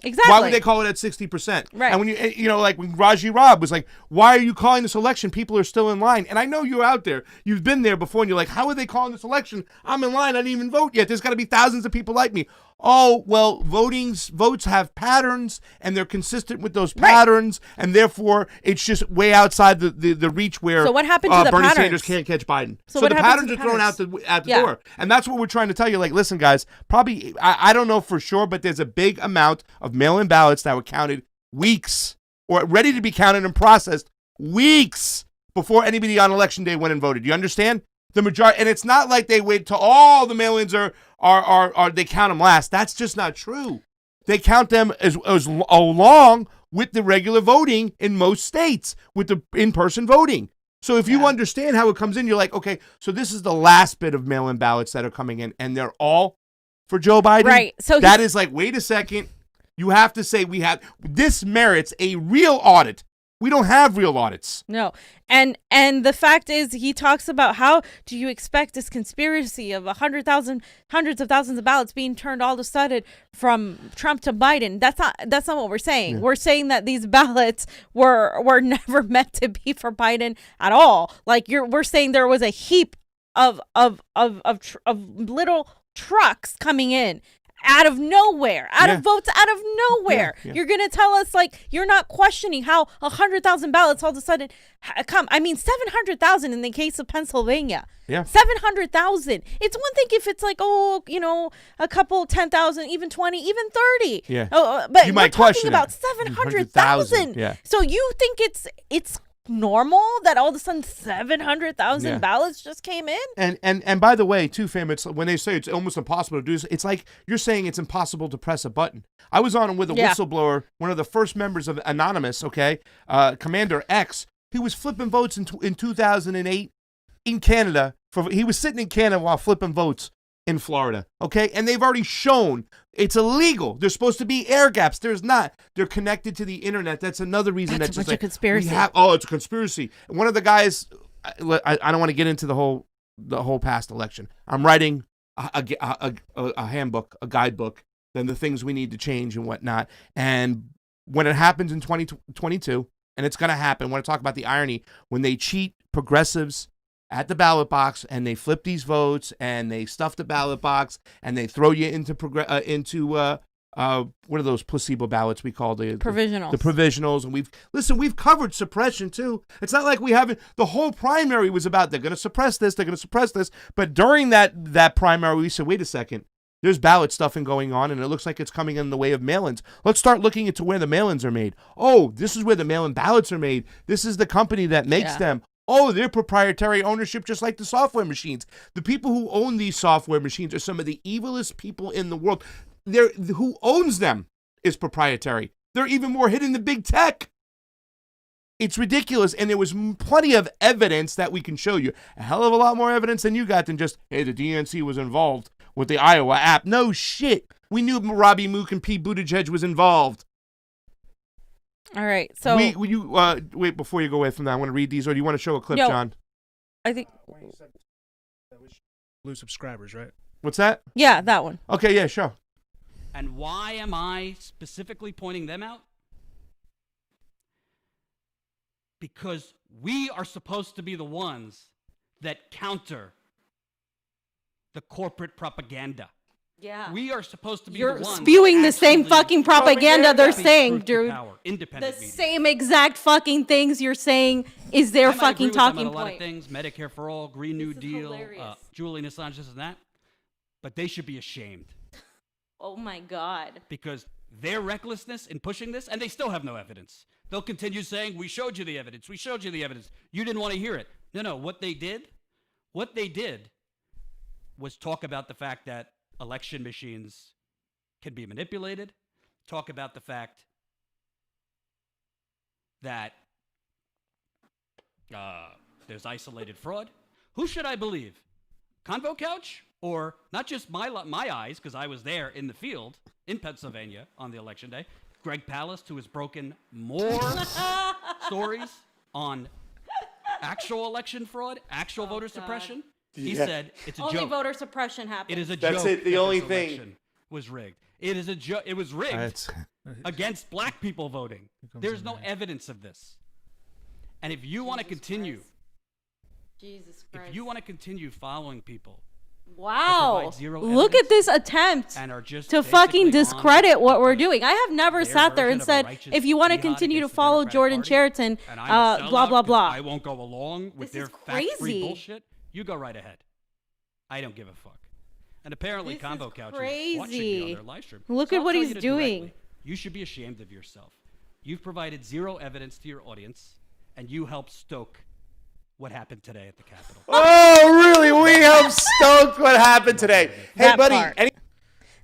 Exactly. Why would they call it at 60%? Right. And when like when Raji Rob was like, why are you calling this election? People are still in line. And I know you're out there. You've been there before and you're like, how are they calling this election? I'm in line. I didn't even vote yet. There's got to be thousands of people like me. Oh, well, votes have patterns and they're consistent with those patterns. Right. And therefore, it's just way outside the reach where so what happened to the Bernie patterns? Sanders can't catch Biden. So the patterns are thrown out the door. And that's what we're trying to tell you. Like, listen, guys, probably, I don't know for sure, but there's a big amount of mail-in ballots that were counted weeks or ready to be counted and processed weeks before anybody on election day went and voted. You understand? The majority, and it's not like they wait till all the mail-ins are they count them last. That's just not true. They count them as along with the regular voting in most states, with the in-person voting. So if you understand how it comes in, you're like, okay, so this is the last bit of mail-in ballots that are coming in, and they're all for Joe Biden. Right. So that is like, wait a second. You have to say this merits a real audit. We don't have real audits. No. And the fact is, he talks about how do you expect this conspiracy of hundreds of thousands of ballots being turned all of a sudden from Trump to Biden. That's not what we're saying. Yeah. We're saying that these ballots were never meant to be for Biden at all. Like we're saying there was a heap of little trucks coming in out of nowhere, votes out of nowhere. Yeah. You're going to tell us, like, you're not questioning how 100,000 ballots all of a sudden come. I mean, 700,000 in the case of Pennsylvania. Yeah. 700,000. It's one thing if it's like, oh, you know, a couple, 10,000, even 20, even 30. Yeah. But You we're might talking question about it. 700,000. Yeah. So you think it's normal that all of a sudden 700,000 ballots just came in? And by the way, too, fam, it's when they say it's almost impossible to do this, it's like you're saying it's impossible to press a button. I was on with a whistleblower, one of the first members of Anonymous, Commander X. He was flipping votes in 2008 in Canada. He was sitting in Canada while flipping votes in Florida, and they've already shown it's illegal. There's supposed to be air gaps. There's not. They're connected to the internet. That's another reason That's just a conspiracy. it's a conspiracy. One of the guys, I don't want to get into the whole past election. I'm writing a handbook, a guidebook, then the things we need to change and whatnot. And when it happens in 2022, and it's going to happen, I want to talk about the irony when they cheat progressives at the ballot box and they flip these votes and they stuff the ballot box and they throw you into what are those placebo ballots we call the provisionals. The provisionals. And we've covered suppression too. It's not like we haven't. The whole primary was about they're going to suppress this, but during that primary we said, wait a second, there's ballot stuffing going on and it looks like it's coming in the way of mail-ins. Let's start looking into where the mail-ins are made. Oh, this is where the mail-in ballots are made. This is the company that makes them. Oh, they're proprietary ownership just like the software machines. The people who own these software machines are some of the evilest people in the world. Who owns them is proprietary. They're even more hidden than big tech. It's ridiculous, and there was plenty of evidence that we can show you. A hell of a lot more evidence than you got than just, hey, the DNC was involved with the Iowa app. No shit. We knew Robbie Mook and Pete Buttigieg was involved. All right, so wait before you go away from that. I want to read these, or do you want to show a clip, John? I think lose subscribers, right? What's that? Yeah, that one. Okay, yeah, sure. And why am I specifically pointing them out? Because we are supposed to be the ones that counter the corporate propaganda. Yeah. We are supposed to be You're the ones spewing the same fucking propaganda they're speak saying, truth to dude. power. Independent The media. same exact fucking things you're saying is their I might fucking agree with them on talking a lot of point. things, Medicare for all, Green New Deal, hilarious. Julian Assange, this and that. But they should be ashamed Oh my God. because their recklessness in pushing this, and they still have no evidence. They'll continue saying, we showed you the evidence. We showed you the evidence. You didn't want to hear it. No, what they did was talk about the fact that election machines can be manipulated, talk about the fact that there's isolated fraud. Who should I believe? Convo Couch? Or not just my eyes, because I was there in the field in Pennsylvania on the election day. Greg Palast, who has broken more stories on actual election fraud, actual voter suppression. He said it's a Only joke. voter suppression happens. It is a That's joke. it, the that only this thing. election was rigged. It is a joke. It was rigged against black people voting. There's no evidence of this. And if you want to continue, Jesus Christ. if you want to continue following people, Wow. zero Look evidence at this attempt and are just to fucking basically discredit what we're because doing. I have never their sat there version and of a said, righteous if you want to jihad continue to against the follow Democratic Jordan Party, Chariton, and I'm a blah, blah, sellout blah. I won't go along with This their is fact-free crazy. bullshit. You go right ahead. I don't give a fuck. And apparently This Convo is Couch is watching me on crazy. their live stream. Look So at I'll what tell he's you this doing. directly. You should be ashamed of yourself. You've provided zero evidence to your audience, and you helped stoke what happened today at the Capitol. Oh, really? We have stoked what happened today. Hey, That buddy. part.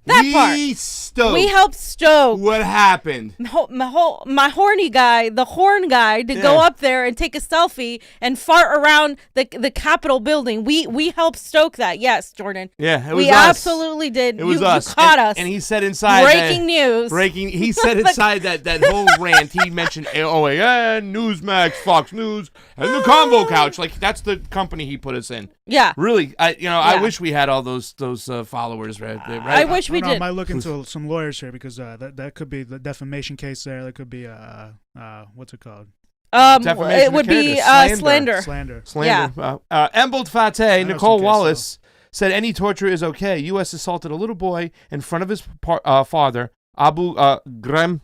We helped stoke what happened. my horny guy, the horn guy, to go up there and take a selfie and fart around the Capitol building. We helped stoke that. Yes, Jordan. Yeah, it was we us. absolutely did. It was you, us. You caught us. And he said inside breaking news. He said inside that whole rant, he mentioned AOAN, Newsmax, Fox News, and the Convo Couch. Like, that's the company he put us in. Yeah. Really, I wish we had all those followers right there. Right? I wish we did. I might look into some lawyers here because that could be the defamation case there. That could be what's it called? It would be slander. Slander. Yeah. Embled Fateh, Nicole Wallace said any torture is okay. U.S. assaulted a little boy in front of his father, Abu Grin.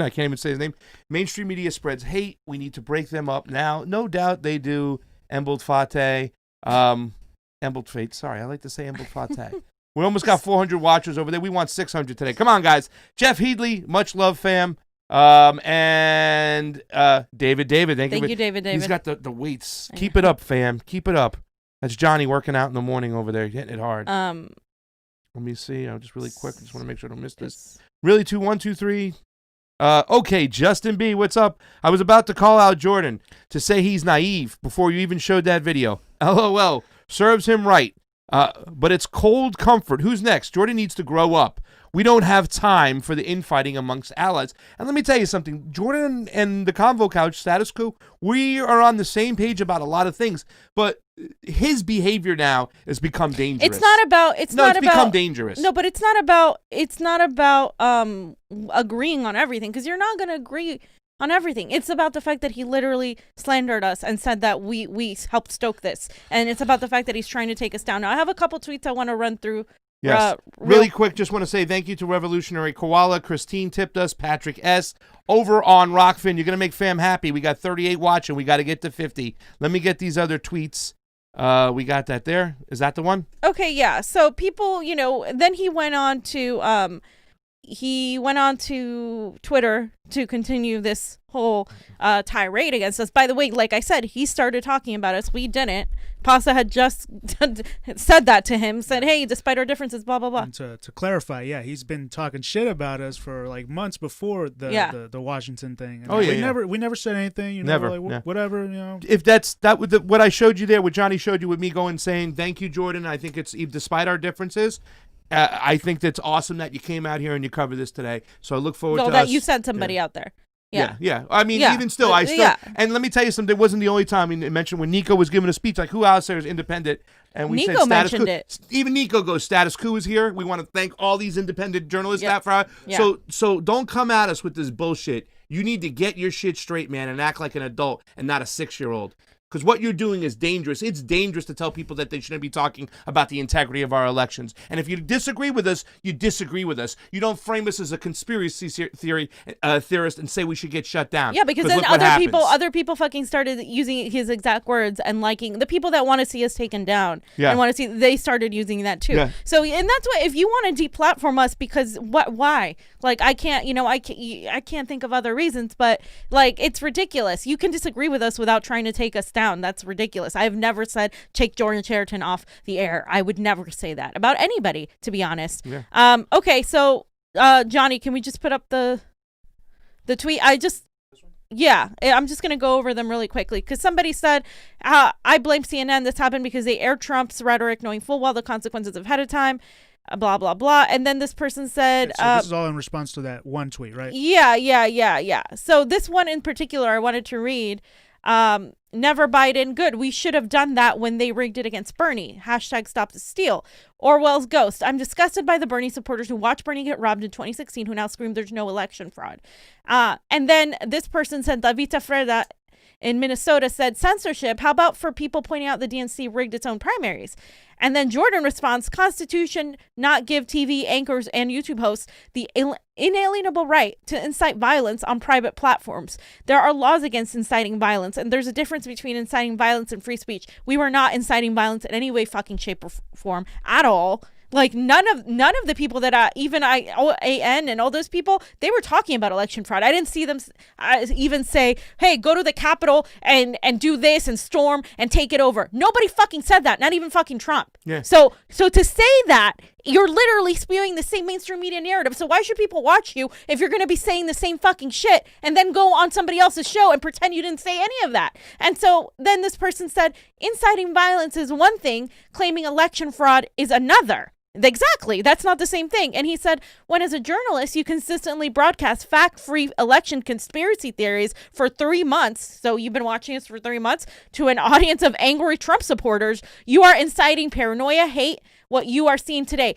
I can't even say his name. Mainstream media spreads hate. We need to break them up now. No doubt they do. Embald Fateh. Embald Fate. Sorry, I like to say Embald Fateh. We almost got 400 watchers over there. We want 600 today. Come on, guys. Jeff Headley, much love, fam. And David. Thank you, David. He's got the weights. Keep it up, fam. Keep it up. That's Johnny working out in the morning over there, hitting it hard. Let me see. I'm just really quick. I just want to make sure I don't miss this. Really, 2, 1, 2, 3. Okay, Justin B, what's up? I was about to call out Jordan to say he's naive before you even showed that video. LOL. Serves him right. But it's cold comfort. Who's next? Jordan needs to grow up. We don't have time for the infighting amongst allies. And let me tell you something. Jordan and the Convo Couch, status quo, we are on the same page about a lot of things. But his behavior now has become dangerous. It's become dangerous. No, but it's not about agreeing on everything, because you're not going to agree on everything. It's about the fact that he literally slandered us and said that we helped stoke this. And it's about the fact that he's trying to take us down. Now, I have a couple tweets I want to run through. Yes. Really quick, just want to say thank you to Revolutionary Koala. Christine tipped us. Patrick S. Over on Rokfin. You're going to make fam happy. We got 38 watching. We got to get to 50. Let me get these other tweets. We got that there. Is that the one? Okay, yeah. So people, then he went on to Twitter to continue this whole tirade against us. By the way, like I said, he started talking about us. We didn't. Pasa had just said that to him, said, hey, despite our differences, blah, blah, blah. And to clarify, yeah, he's been talking shit about us for like months before the Washington thing. And we never said anything, whatever, If that's what I showed you there, what Johnny showed you with me going saying, thank you, Jordan. I think it's, despite our differences, I think that's awesome that you came out here and you covered this today. So I look forward to that you sent somebody out there. Yeah. I mean, even still, and let me tell you something. It wasn't the only time. I mean, it mentioned when Niko was giving a speech, like, who else there is independent? And we Niko said status mentioned quo. it. Even Niko goes, status quo is here. We want to thank all these independent journalists. So don't come at us with this bullshit. You need to get your shit straight, man, and act like an adult and not a 6-year-old. Because what you're doing is dangerous. It's dangerous to tell people that they shouldn't be talking about the integrity of our elections. And if you disagree with us, you disagree with us. You don't frame us as a conspiracy theorist and say we should get shut down. Yeah, because then other people fucking started using his exact words and liking the people that want to see us taken down. Yeah. And want to see, they started using that too. Yeah. So, and that's why, if you want to deplatform us, because why? Like, I can't think of other reasons, but like, it's ridiculous. You can disagree with us without trying to take us down. That's ridiculous. I've never said take Jordan Cheriton off the air. I would never say that about anybody, to be honest. Yeah. Okay, so Johnny, can we just put up the tweet? I'm just gonna go over them really quickly, because somebody said, I blame CNN. This happened because they aired Trump's rhetoric knowing full well the consequences ahead of time. Blah, blah, blah. And then this person said... So this is all in response to that one tweet, right? Yeah. So this one in particular I wanted to read. Never Biden. Good. We should have done that when they rigged it against Bernie. # stop the steal. Orwell's ghost. I'm disgusted by the Bernie supporters who watched Bernie get robbed in 2016 who now scream there's no election fraud. And then this person said, Davita Freda in Minnesota said, censorship. How about for people pointing out the DNC rigged its own primaries? And then Jordan responds, Constitution not give TV anchors and YouTube hosts the inalienable right to incite violence on private platforms. There are laws against inciting violence, and there's a difference between inciting violence and free speech. We were not inciting violence in any way, fucking shape, or form at all. Like, none of the people that AN and all those people, they were talking about election fraud. I didn't see them even say, hey, go to the Capitol and do this and storm and take it over. Nobody fucking said that, not even fucking Trump. Yeah. So to say that, you're literally spewing the same mainstream media narrative. So why should people watch you if you're going to be saying the same fucking shit and then go on somebody else's show and pretend you didn't say any of that? And so then this person said, inciting violence is one thing, claiming election fraud is another. Exactly. That's not the same thing. And he said, when as a journalist, you consistently broadcast fact-free election conspiracy theories for 3 months, so you've been watching us for 3 months, to an audience of angry Trump supporters, you are inciting paranoia, hate, what you are seeing today.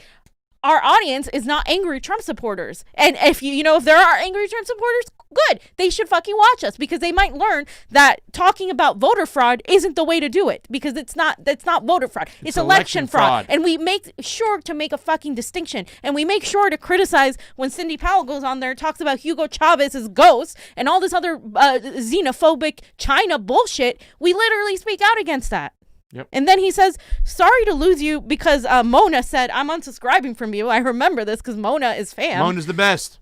Our audience is not angry Trump supporters. And if if there are angry Trump supporters, Good. They should fucking watch us because they might learn that talking about voter fraud isn't the way to do it because that's not voter fraud. It's election fraud. And we make sure to make a fucking distinction. And we make sure to criticize when Cindy Powell goes on there and talks about Hugo Chavez's ghost and all this other xenophobic China bullshit. We literally speak out against that. Yep. And then he says, sorry to lose you because Mona said, I'm unsubscribing from you. I remember this because Mona is fam. Mona's the best.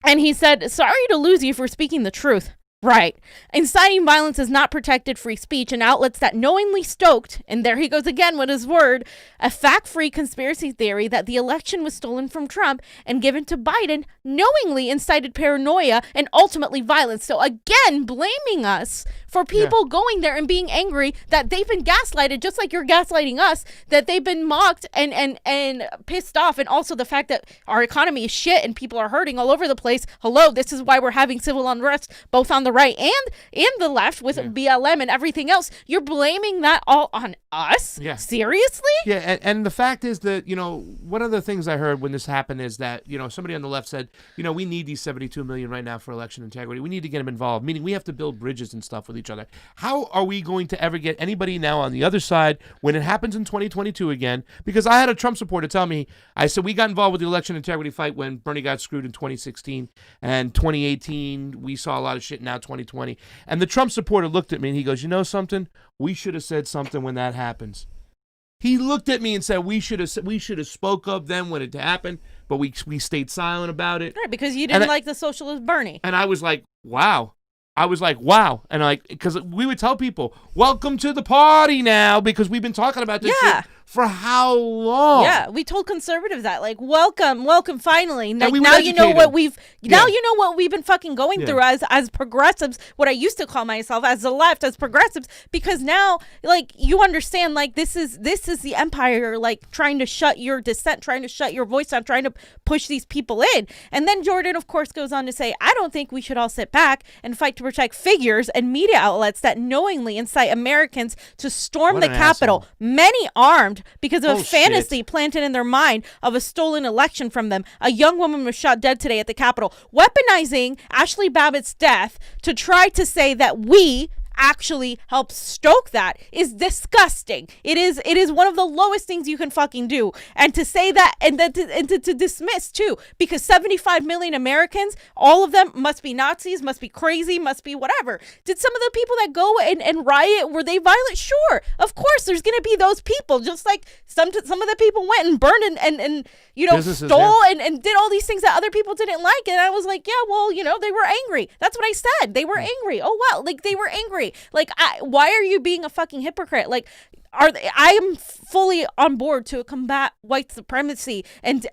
And he said, sorry to lose you for speaking the truth. Right. Inciting violence is not protected free speech, and outlets that knowingly stoked, and there he goes again with his word, a fact-free conspiracy theory that the election was stolen from Trump and given to Biden knowingly incited paranoia and ultimately violence. So again, blaming us for people going there and being angry that they've been gaslighted, just like you're gaslighting us, that they've been mocked and pissed off, and also the fact that our economy is shit and people are hurting all over the place. Hello, this is why we're having civil unrest, both on the right and the left with BLM and everything else. You're blaming that all on us? Yeah. Seriously? Yeah, and the fact is that, one of the things I heard when this happened is that, somebody on the left said, we need these 72 million right now for election integrity. We need to get them involved, meaning we have to build bridges and stuff with each other. How are we going to ever get anybody now on the other side when it happens in 2022 again? Because I had a Trump supporter tell me, I said, we got involved with the election integrity fight when Bernie got screwed in 2016 and 2018. We saw a lot of shit now 2020. And the Trump supporter looked at me and he goes, you know something? We should have said something when that happens. He looked at me and said, we should have spoke up then when it happened, but we stayed silent about it. Right, because you didn't like the socialist Bernie. And I was like, wow. And because we would tell people, welcome to the party now, because we've been talking about this shit for how long? Yeah, we told conservatives that, like, welcome, finally. Like, now you know what we've been fucking going through as progressives, what I used to call myself as the left, as progressives, because now, like, you understand, like, this is the empire, like, trying to shut your dissent, trying to shut your voice out, trying to push these people in. And then Jordan, of course, goes on to say, I don't think we should all sit back and fight to protect figures and media outlets that knowingly incite Americans to storm the Capitol, many armed because of a fantasy planted in their mind of a stolen election from them. A young woman was shot dead today at the Capitol, weaponizing Ashley Babbitt's death to try to say that we actually help stoke that is disgusting. It is one of the lowest things you can fucking do. And to say that and to dismiss too, because 75 million Americans, all of them must be Nazis, must be crazy, must be whatever. Did some of the people that go and riot, were they violent? Sure. Of course there's gonna be those people, just like some of the people went and burned and stole and did all these things that other people didn't like. And I was like, yeah, well, they were angry. That's what I said. They were angry. Oh wow, like they were angry. Like, why are you being a fucking hypocrite? Like, I am fully on board to combat white supremacy and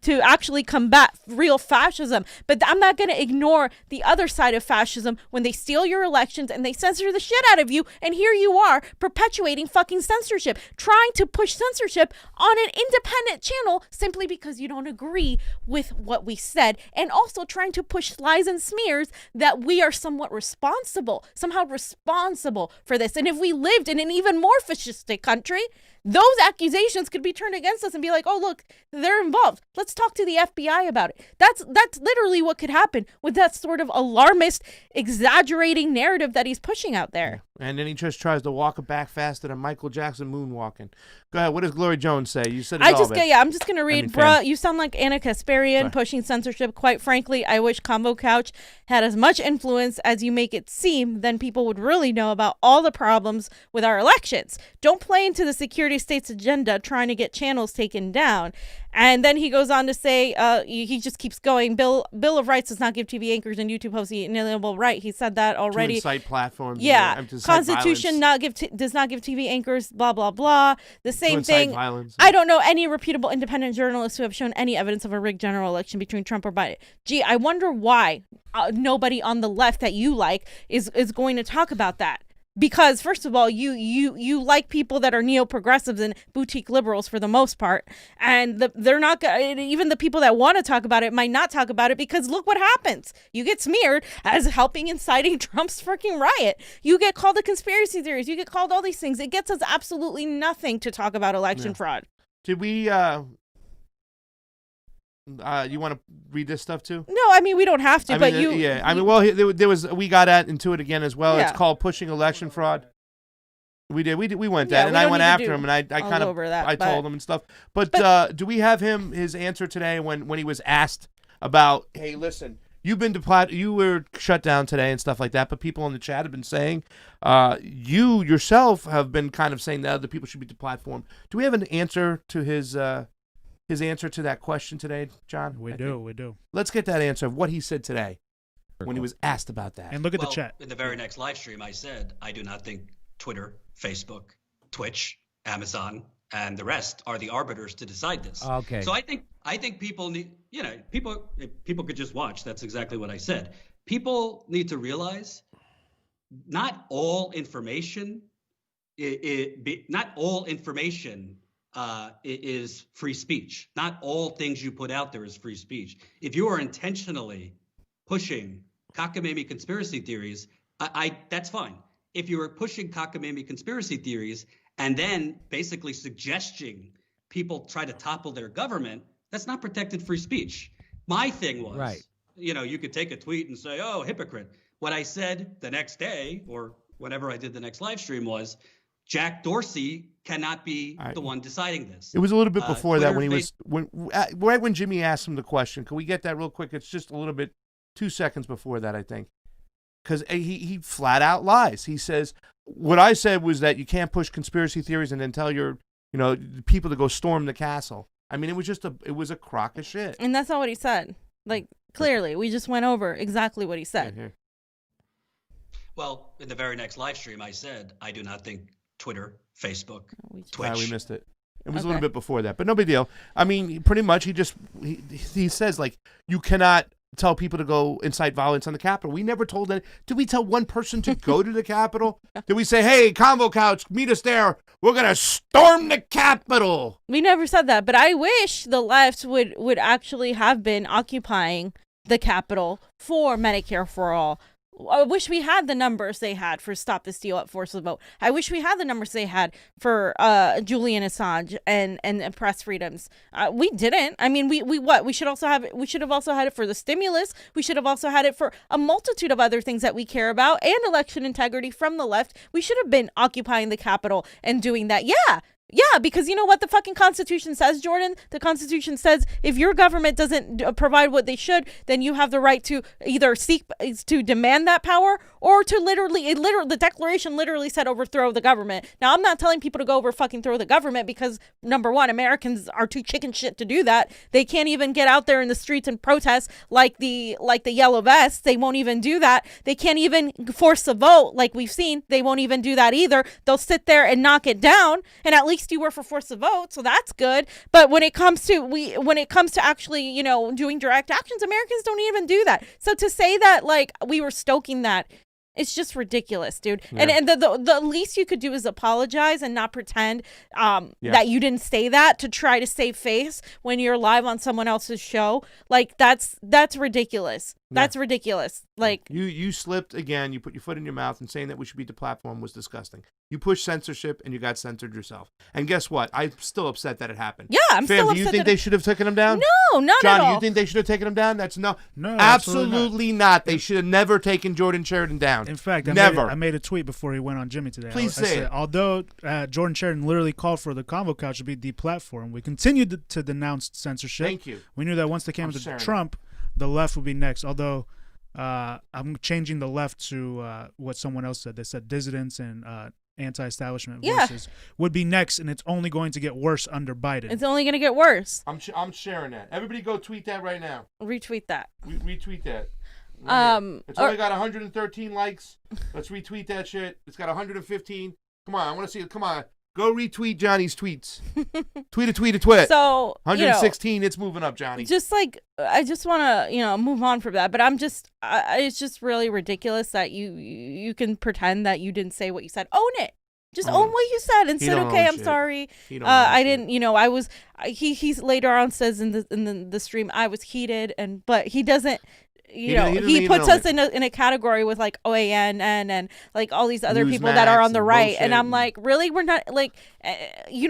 to actually combat real fascism, but I'm not going to ignore the other side of fascism when they steal your elections and they censor the shit out of you, and here you are perpetuating fucking censorship, trying to push censorship on an independent channel simply because you don't agree with what we said, and also trying to push lies and smears that we are somehow responsible for this. And if we lived in an even more fascistic country, those accusations could be turned against us and be like, oh, look, they're involved. Let's talk to the FBI about it. That's literally what could happen with that sort of alarmist, exaggerating narrative that he's pushing out there. And then he just tries to walk it back faster than Michael Jackson moonwalking. Go ahead. What does Glory Jones say? You said it all. I'm just going to read, bruh, you sound like Anna Kasparian pushing censorship. Quite frankly, I wish Convo Couch had as much influence as you make it seem, then people would really know about all the problems with our elections. Don't play into the security state's agenda trying to get channels taken down. And then he goes on to say, he just keeps going. Bill of Rights does not give TV anchors and YouTube hosts the inalienable right. He said that already. To incite platforms. Yeah. Constitution does not give TV anchors, blah, blah, blah. The same thing. Violence. I don't know any reputable independent journalists who have shown any evidence of a rigged general election between Trump or Biden. Gee, I wonder why nobody on the left that you like is going to talk about that. Because first of all, you like people that are neo-progressives and boutique liberals for the most part, and they're not even the people that want to talk about it might not talk about it, because look what happens. You get smeared as helping inciting Trump's freaking riot. You get called a conspiracy theorist. You get called all these things. It gets us absolutely nothing to talk about election fraud. Did we You want to read this stuff too? No, I mean we don't have to, but you. Yeah, I mean, well, there was we got into it again as well. Yeah. It's called pushing election fraud. We went that, and I went after him, and I kind of I told him and stuff. But do we have his answer today when he was asked about, hey, listen, you were shut down today and stuff like that, but people in the chat have been saying, you yourself have been kind of saying that other people should be deplatformed. Do we have an answer to his answer to that question today, John? We do. Let's get that answer of what he said today when he was asked about that. And look at the chat. In the very next live stream, I said, I do not think Twitter, Facebook, Twitch, Amazon, and the rest are the arbiters to decide this. Okay. So I think people need, if people could just watch. That's exactly what I said. People need to realize not all information is free speech. Not all things you put out there is free speech. If you are intentionally pushing cockamamie conspiracy theories, that's fine. If you are pushing cockamamie conspiracy theories and then basically suggesting people try to topple their government, that's not protected free speech. My thing was, you could take a tweet and say, oh, hypocrite. What I said the next day or whenever I did the next live stream was, Jack Dorsey cannot be the one deciding this. It was a little bit before that when Twitter, right when Jimmy asked him the question. Can we get that real quick? It's just a little bit, 2 seconds before that, I think. Because he flat out lies. He says, what I said was that you can't push conspiracy theories and then tell your, people to go storm the castle. I mean, it was a crock of shit. And that's not what he said. Like, clearly, we just went over exactly what he said. Here. Well, in the very next live stream, I said, I do not think Twitter, Facebook, Twitch. We missed it. It was a little bit before that, but no big deal. I mean, pretty much he says, like, you cannot tell people to go incite violence on the Capitol. We never told that. Did we tell one person to go to the Capitol? Did we say, hey, Convo Couch, meet us there. We're going to storm the Capitol. We never said that, but I wish the left would actually have been occupying the Capitol for Medicare for All. I wish we had the numbers they had for Stop the Steal at Force the Vote. I wish we had the numbers they had for Julian Assange and press freedoms. We didn't. I mean, we should have also had it for the stimulus. We should have also had it for a multitude of other things that we care about and election integrity from the left. We should have been occupying the Capitol and doing that. Yeah, because you know what the fucking Constitution says, Jordan? The Constitution says if your government doesn't provide what they should, then you have the right to either seek to demand that power or to the Declaration literally said overthrow the government. Now, I'm not telling people to go over fucking throw the government because, number one, Americans are too chicken shit to do that. They can't even get out there in the streets and protest like the yellow vests. They won't even do that. They can't even force a vote like we've seen. They won't even do that either. They'll sit there and knock it down, and at least you were for force of vote, so that's good. But when it comes to actually, doing direct actions, Americans don't even do that. So to say that like we were stoking that, it's just ridiculous, dude. Yeah. And the least you could do is apologize and not pretend that you didn't say that to try to save face when you're live on someone else's show. Like that's ridiculous. That's ridiculous. Like you slipped again. You put your foot in your mouth, and saying that we should be deplatformed was disgusting. You pushed censorship, and you got censored yourself. And guess what? I'm still upset that it happened. Yeah, I'm still upset. Do you think they should have taken him down? No, not John, at all. John, you think they should have taken him down? No, absolutely not. They should have never taken Jordan Sheridan down. In fact, I made a tweet before he went on Jimmy today. Please say it. Although Jordan Sheridan literally called for the Convo Couch to be deplatformed, we continued to denounce censorship. Thank you. We knew that once they came to Trump, the left would be next. Although I'm changing the left to what someone else said. They said dissidents and anti-establishment voices would be next, and it's only going to get worse under Biden. It's only going to get worse. I'm sharing that. Everybody go tweet that right now. Retweet that. Retweet that. Right it's only got 113 likes. Let's retweet that shit. It's got 115. Come on, I want to see it. Come on. Go retweet Johnny's tweets. tweet a. So 116, it's moving up, Johnny. Just like I just want to move on from that, but it's just really ridiculous that you can pretend that you didn't say what you said. Own it. Just own what you said and said, okay, I'm sorry. I didn't. I was. He later on says in the stream I was heated, but he doesn't. he puts us in a category with like OAN and like all these other people that are on the right, and I'm like, really, we're not like,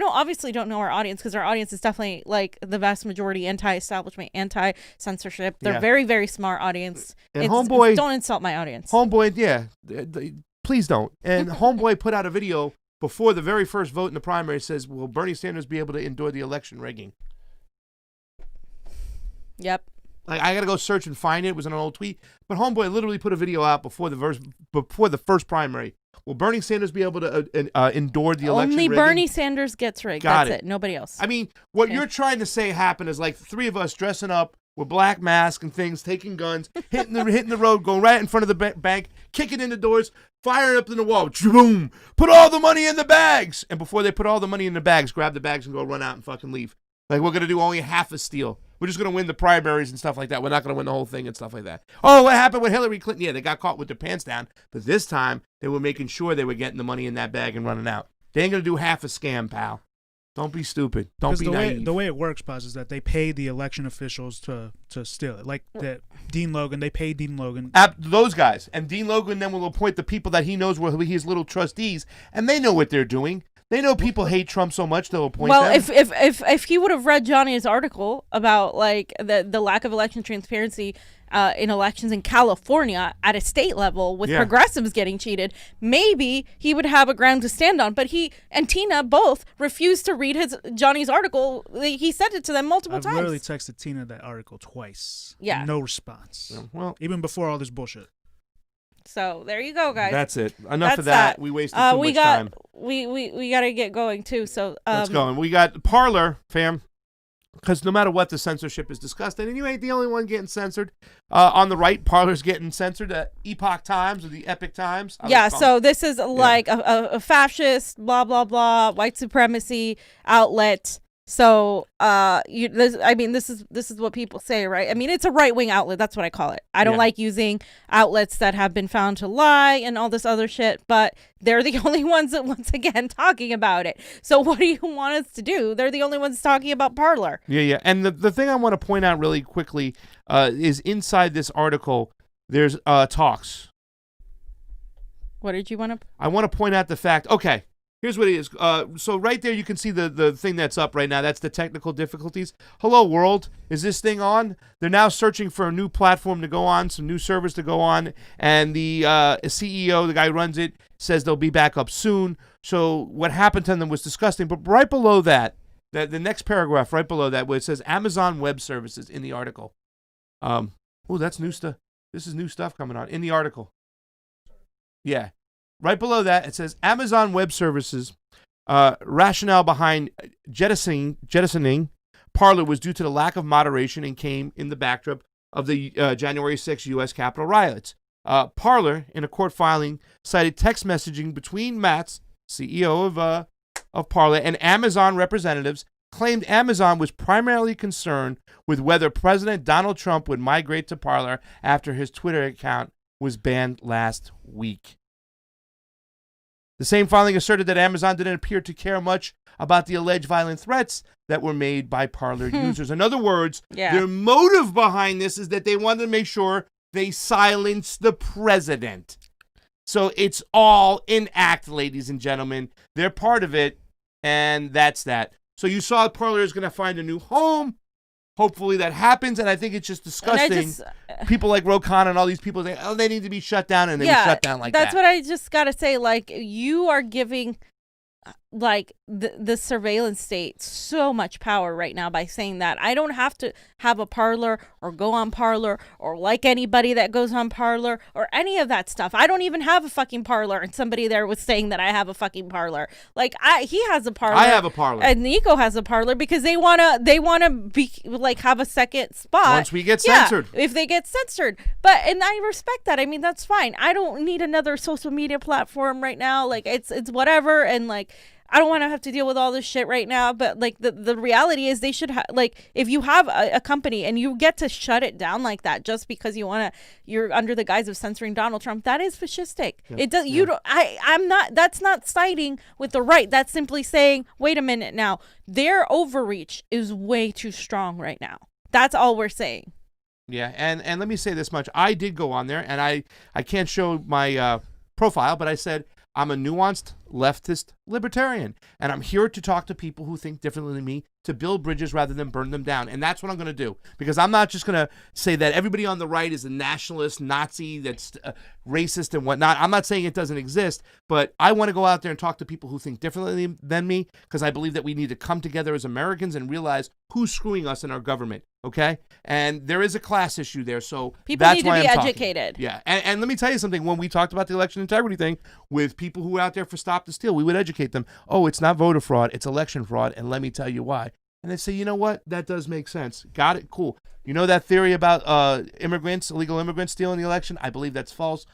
obviously don't know our audience, because our audience is definitely like the vast majority anti-establishment, anti-censorship. They're very, very smart audience. And Homeboy, don't insult my audience. Homeboy, please don't. And Homeboy put out a video before the very first vote in the primary. Says, will Bernie Sanders be able to endure the election rigging? Yep. Like, I gotta go search and find it. It was in an old tweet, but Homeboy literally put a video out before the first primary. Will Bernie Sanders be able to endure the election Only rigging? Bernie Sanders gets rigged. Got That's it. Nobody else. I mean, what you're trying to say happened is like three of us dressing up with black masks and things, taking guns, hitting the road, going right in front of the bank, kicking in the doors, firing up in the wall, boom, put all the money in the bags, and before they put all the money in the bags, grab the bags and go run out and fucking leave. Like, we're gonna do only half a steal. We're just going to win the primaries and stuff like that. We're not going to win the whole thing and stuff like that. Oh, what happened with Hillary Clinton? Yeah, they got caught with their pants down. But this time, they were making sure they were getting the money in that bag and running out. They ain't going to do half a scam, pal. Don't be stupid. Don't be naive. The way it works, Paz, is that they pay the election officials to steal it. Like Dean Logan, they pay Dean Logan. Those guys. And Dean Logan then will appoint the people that he knows will be his little trustees. And they know what they're doing. They know people hate Trump so much they'll appoint them. If he would have read Johnny's article about like the lack of election transparency in elections in California at a state level with progressives getting cheated, maybe he would have a ground to stand on. But he and Tina both refused to read Johnny's article. He sent it to them multiple times. I literally texted Tina that article twice. Yeah. No response. Well, even before all this bullshit. So there you go, guys. That's it. Enough of that. We wasted too much time. We got to get going too. So let's go. And we got Parler, fam, because no matter what, the censorship is discussed, and you ain't the only one getting censored. On the right, Parler's getting censored at Epoch Times or the Epic Times. So this is like a fascist, blah blah blah, white supremacy outlet. So, this is what people say, right? I mean, it's a right-wing outlet. That's what I call it. I don't like using outlets that have been found to lie and all this other shit, but they're the only ones that, once again, talking about it. So what do you want us to do? They're the only ones talking about Parler. Yeah. And the thing I want to point out really quickly is inside this article, there's talks. What did you want to? I want to point out the fact. Okay. Here's what it is. So right there, you can see the thing that's up right now. That's the technical difficulties. Hello, world. Is this thing on? They're now searching for a new platform to go on, some new servers to go on. And the CEO, the guy who runs it, says they'll be back up soon. So what happened to them was disgusting. But right below that, the next paragraph right below that, where it says Amazon Web Services in the article. That's new stuff. This is new stuff coming on in the article. Yeah. Right below that, it says Amazon Web Services rationale behind jettisoning Parler was due to the lack of moderation and came in the backdrop of the January 6th U.S. Capitol riots. Parler, in a court filing, cited text messaging between Matz, CEO of Parler, and Amazon representatives, claimed Amazon was primarily concerned with whether President Donald Trump would migrate to Parler after his Twitter account was banned last week. The same filing asserted that Amazon didn't appear to care much about the alleged violent threats that were made by Parler users. In other words, their motive behind this is that they wanted to make sure they silence the president. So it's all in act, ladies and gentlemen. They're part of it, and that's that. So you saw Parler is going to find a new home. Hopefully that happens, and I think it's just disgusting. People like Rokfin and all these people say, they need to be shut down, and they be shut down like that. That's what I just got to say. Like, you are giving, like, the surveillance state so much power right now by saying that. I don't have to have a Parler or go on Parler or like anybody that goes on Parler or any of that stuff. I don't even have a fucking Parler, and somebody there was saying that I have a fucking Parler. Like, he has a Parler. I have a Parler. And Niko has a Parler because they wanna be like have a second spot once we get censored. If they get censored. And I respect that. I mean, that's fine. I don't need another social media platform right now. Like, it's whatever, and like, I don't want to have to deal with all this shit right now, but like the reality is they should like, if you have a company and you get to shut it down like that just because you're under the guise of censoring Donald Trump, that is fascistic. It does. You don't. I'm not. That's not siding with the right. That's simply saying, wait a minute now, their overreach is way too strong right now. That's all we're saying. Yeah, and let me say this much. I did go on there, and I can't show my profile, but I said I'm a nuanced leftist libertarian, and I'm here to talk to people who think differently than me, to build bridges rather than burn them down. And that's what I'm going to do, because I'm not just going to say that everybody on the right is a nationalist, Nazi, that's racist and whatnot. I'm not saying it doesn't exist, but I want to go out there and talk to people who think differently than me, because I believe that we need to come together as Americans and realize who's screwing us in our government, okay? And there is a class issue there, so people that's need to why be I'm talking. educated. Yeah, and let me tell you something. When we talked about the election integrity thing with people who were out there for Stop the Steal, we would educate them. Oh, it's not voter fraud, it's election fraud, and let me tell you why. And they say, you know what? That does make sense. Got it? Cool. You know that theory about illegal immigrants stealing the election? I believe that's false.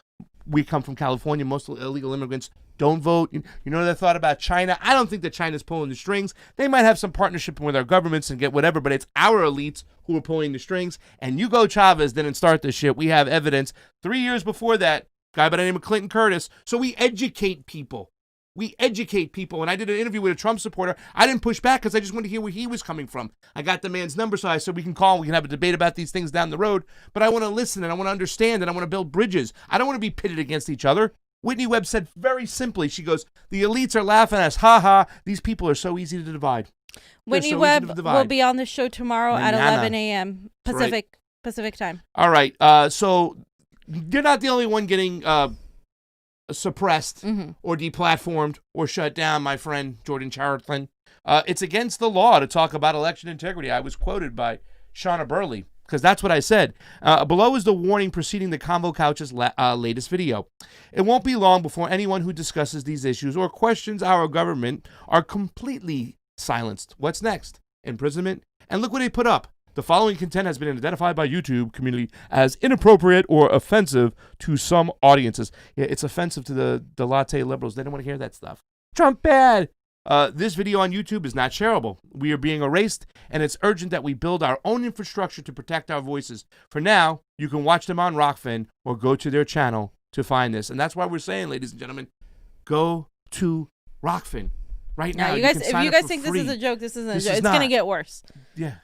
We come from California. Most illegal immigrants don't vote. You know that thought about China? I don't think that China's pulling the strings. They might have some partnership with our governments and get whatever, but it's our elites who are pulling the strings. And Hugo Chavez didn't start this shit. We have evidence. 3 years before that, guy by the name of Clinton Curtis. So we educate people. We educate people. And I did an interview with a Trump supporter. I didn't push back because I just wanted to hear where he was coming from. I got the man's number, so I said we can call and we can have a debate about these things down the road. But I want to listen and I want to understand and I want to build bridges. I don't want to be pitted against each other. Whitney Webb said very simply, she goes, the elites are laughing at us. Ha ha. These people are so easy to divide. Whitney Webb will be on the show tomorrow at 11 a.m. Pacific time. All right. So you're not the only one getting suppressed or deplatformed or shut down, my friend Jordan Charlton. It's against the law to talk about election integrity. I was quoted by Shauna Burley because that's what I said. Below is the warning preceding the Convo Couch's latest video. It won't be long before anyone who discusses these issues or questions our government are completely silenced. What's next? Imprisonment? And look what they put up. The following content has been identified by YouTube community as inappropriate or offensive to some audiences. Yeah, it's offensive to the latte liberals. They don't want to hear that stuff. Trump bad. This video on YouTube is not shareable. We are being erased, and it's urgent that we build our own infrastructure to protect our voices. For now, you can watch them on Rokfin or go to their channel to find this. And that's why we're saying, ladies and gentlemen, go to Rokfin right now. You guys, if you guys think free. This is a joke, this isn't a joke. It's going to get worse. Yeah.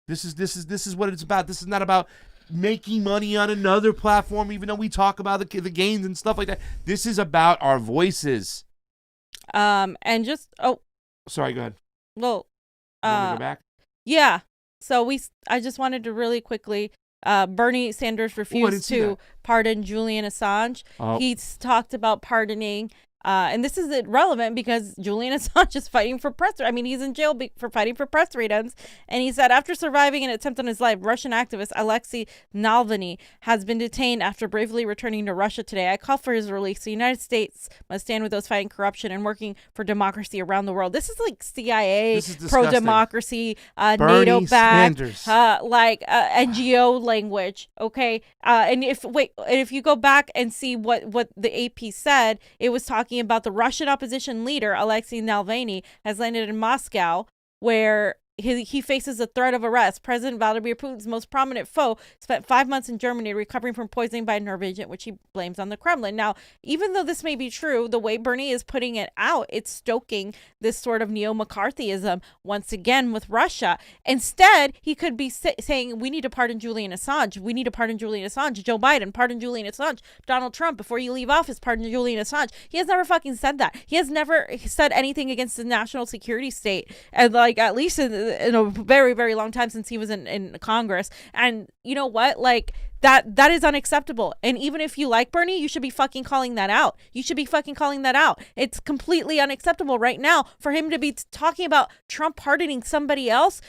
This is what it's about. This is not about making money on another platform, even though we talk about the gains and stuff like that. This is about our voices. And just sorry, go ahead. Well, you want me to go back? Yeah. So I just wanted to really quickly. Bernie Sanders refused to pardon Julian Assange. He's talked about pardoning. And this is irrelevant because Julian Assange is fighting for press. I mean, he's in jail for fighting for press freedoms. And he said after surviving an attempt on his life, Russian activist Alexei Navalny has been detained after bravely returning to Russia today. I call for his release. The United States must stand with those fighting corruption and working for democracy around the world. This is like CIA, pro-democracy, NATO-backed, NGO language. Okay. And if you go back and see what the AP said, it was talking about the Russian opposition leader, Alexei Navalny, has landed in Moscow, where he faces a threat of arrest. President Vladimir Putin's most prominent foe spent 5 months in Germany recovering from poisoning by a nerve agent, which he blames on the Kremlin. Now, even though this may be true, the way Bernie is putting it out, it's stoking this sort of neo-McCarthyism once again with Russia. Instead, he could be saying, we need to pardon Julian Assange. We need to pardon Julian Assange. Joe Biden, pardon Julian Assange. Donald Trump, before you leave office, pardon Julian Assange. He has never fucking said that. He has never said anything against the national security state. And at least in a very, very long time since he was in Congress. And you know what? That is unacceptable. And even if you like Bernie, you should be fucking calling that out. You should be fucking calling that out. It's completely unacceptable right now for him to be talking about Trump pardoning somebody else,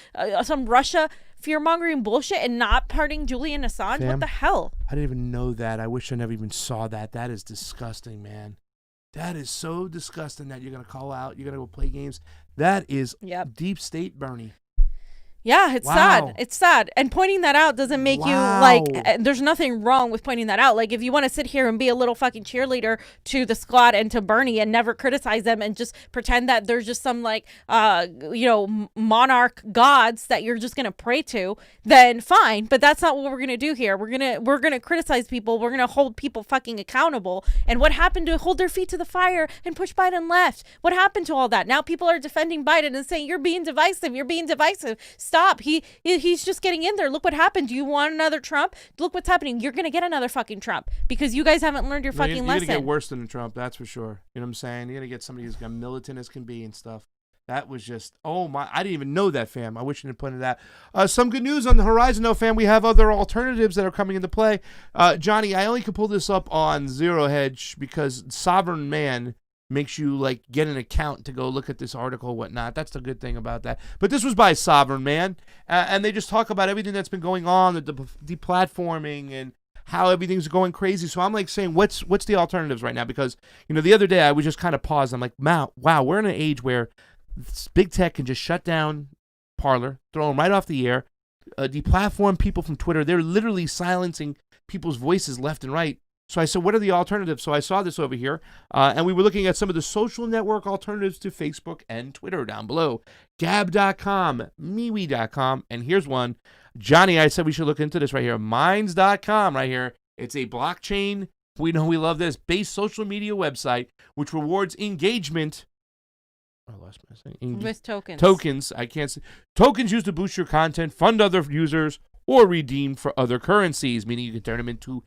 some Russia fear-mongering bullshit, and not pardoning Julian Assange. What the hell? I didn't even know that. I wish I never even saw that. That is disgusting, man. That is so disgusting that you're going to call out, you're going to go play games. That is deep state Bernie. Yeah, it's sad. It's sad. And pointing that out doesn't make you there's nothing wrong with pointing that out. If you want to sit here and be a little fucking cheerleader to the squad and to Bernie and never criticize them and just pretend that there's just some monarch gods that you're just going to pray to, then fine. But that's not what we're going to do here. We're going to criticize people. We're going to hold people fucking accountable. And what happened to hold their feet to the fire and push Biden left? What happened to all that? Now people are defending Biden and saying, you're being divisive. You're being divisive. Stop. He's just getting in there. Look what happened. Do you want another Trump? Look what's happening. You're gonna get another fucking Trump because you guys haven't learned your fucking lesson. You're gonna get worse than a Trump, that's for sure. You know what I'm saying? You're gonna get somebody who's got militant as can be and stuff. That was just, oh my, I didn't even know that, fam. I wish you didn't put into that. Some good news on the horizon, though, fam. We have other alternatives that are coming into play. Johnny, I only could pull this up on Zero Hedge because Sovereign Man makes you, like, get an account to go look at this article and whatnot. That's the good thing about that. But this was by Sovereign Man, and they just talk about everything that's been going on, the deplatforming and how everything's going crazy. So I'm like saying, what's the alternatives right now? Because, you know, the other day I was just kind of paused. I'm like, wow, we're in an age where big tech can just shut down Parler, throw them right off the air, deplatform people from Twitter. They're literally silencing people's voices left and right. So I said, what are the alternatives? So I saw this over here, and we were looking at some of the social network alternatives to Facebook and Twitter down below. Gab.com, MeWe.com, and here's one. Johnny, I said we should look into this right here. Minds.com right here. It's a blockchain, we know we love this, based social media website, which rewards engagement. I lost my thing. With tokens. Tokens. I can't say. Tokens used to boost your content, fund other users, or redeem for other currencies, meaning you can turn them into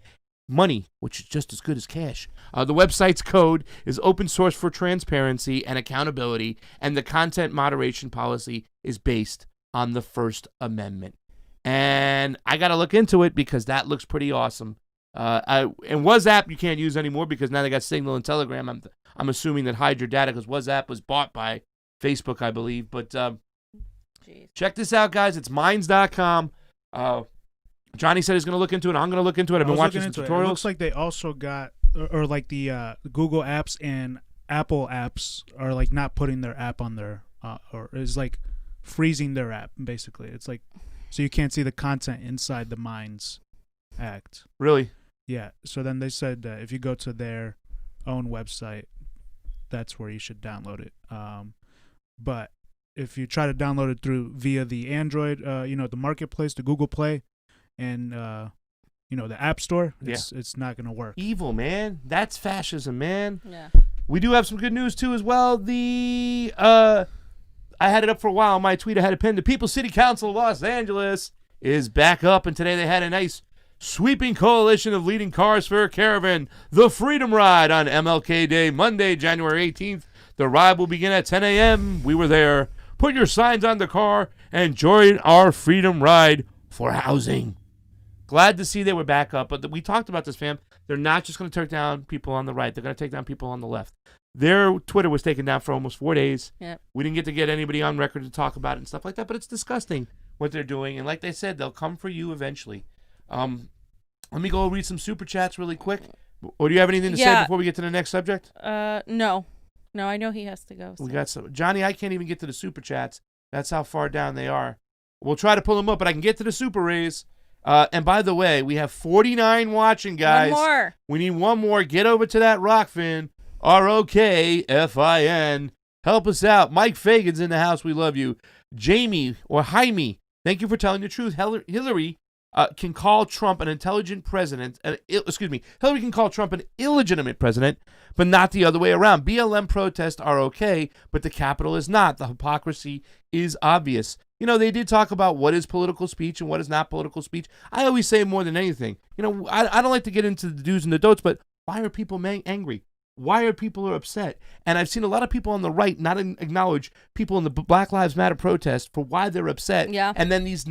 money, which is just as good as cash. The website's code is open source for transparency and accountability, and the content moderation policy is based on the First Amendment. And I got to look into it because that looks pretty awesome. And WhatsApp you can't use anymore because now they got Signal and Telegram. I'm assuming that hide your data because WhatsApp was bought by Facebook, I believe. But check this out, guys. It's Minds.com. Johnny said he's going to look into it. I'm going to look into it. I've been watching some tutorials. It looks like they also got, or like the Google apps and Apple apps are like not putting their app on their, or is like freezing their app, basically. It's like, so you can't see the content inside the Minds Act. Really? Yeah. So then they said if you go to their own website, that's where you should download it. But if you try to download it via the Android, the marketplace, the Google Play, and the App Store, it's not gonna work. Evil, man. That's fascism, man. Yeah. We do have some good news too as well. I had it up for a while on my tweet. I had it pinned. The People's City Council of Los Angeles is back up, and today they had a nice sweeping coalition of leading cars for a caravan, the Freedom Ride, on MLK Day, Monday, January 18th. The ride will begin at 10 a.m. We were there. Put your signs on the car and join our Freedom Ride for housing. Glad to see they were back up, but we talked about this, fam. They're not just going to take down people on the right. They're going to take down people on the left. Their Twitter was taken down for almost 4 days. Yep. We didn't get anybody on record to talk about it and stuff like that, but it's disgusting what they're doing. And like they said, they'll come for you eventually. Let me go read some super chats really quick. Or do you have anything to say before we get to the next subject? No, I know he has to go. So. We got some. Johnny, I can't even get to the super chats. That's how far down they are. We'll try to pull them up, but I can get to the super raise. And by the way, we have 49 watching, guys. One more. We need one more. Get over to that Rokfin. Rokfin. Help us out. Mike Fagan's in the house. We love you. Jamie or Jaime, thank you for telling the truth. Hillary can call Trump an intelligent president. Hillary can call Trump an illegitimate president, but not the other way around. BLM protests are okay, but the Capitol is not. The hypocrisy is obvious. You know, they did talk about what is political speech and what is not political speech. I always say more than anything. You know, I don't like to get into the do's and the don'ts, but why are people angry? Why are people upset? And I've seen a lot of people on the right not acknowledge people in the Black Lives Matter protest for why they're upset. Yeah. And then these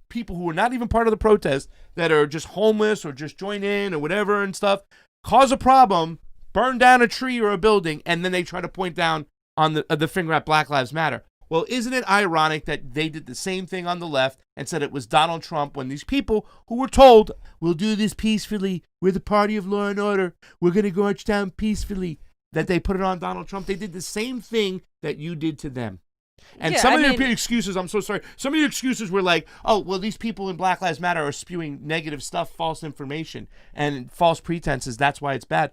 people who are not even part of the protest that are just homeless or just join in or whatever and stuff, cause a problem, burn down a tree or a building, and then they try to point down on the finger at Black Lives Matter. Well, isn't it ironic that they did the same thing on the left and said it was Donald Trump when these people who were told, we'll do this peacefully, we're the party of law and order, we're going to march down peacefully, that they put it on Donald Trump? They did the same thing that you did to them. And some of your excuses, I'm so sorry, some of your excuses were like, oh, well, these people in Black Lives Matter are spewing negative stuff, false information, and false pretenses. That's why it's bad.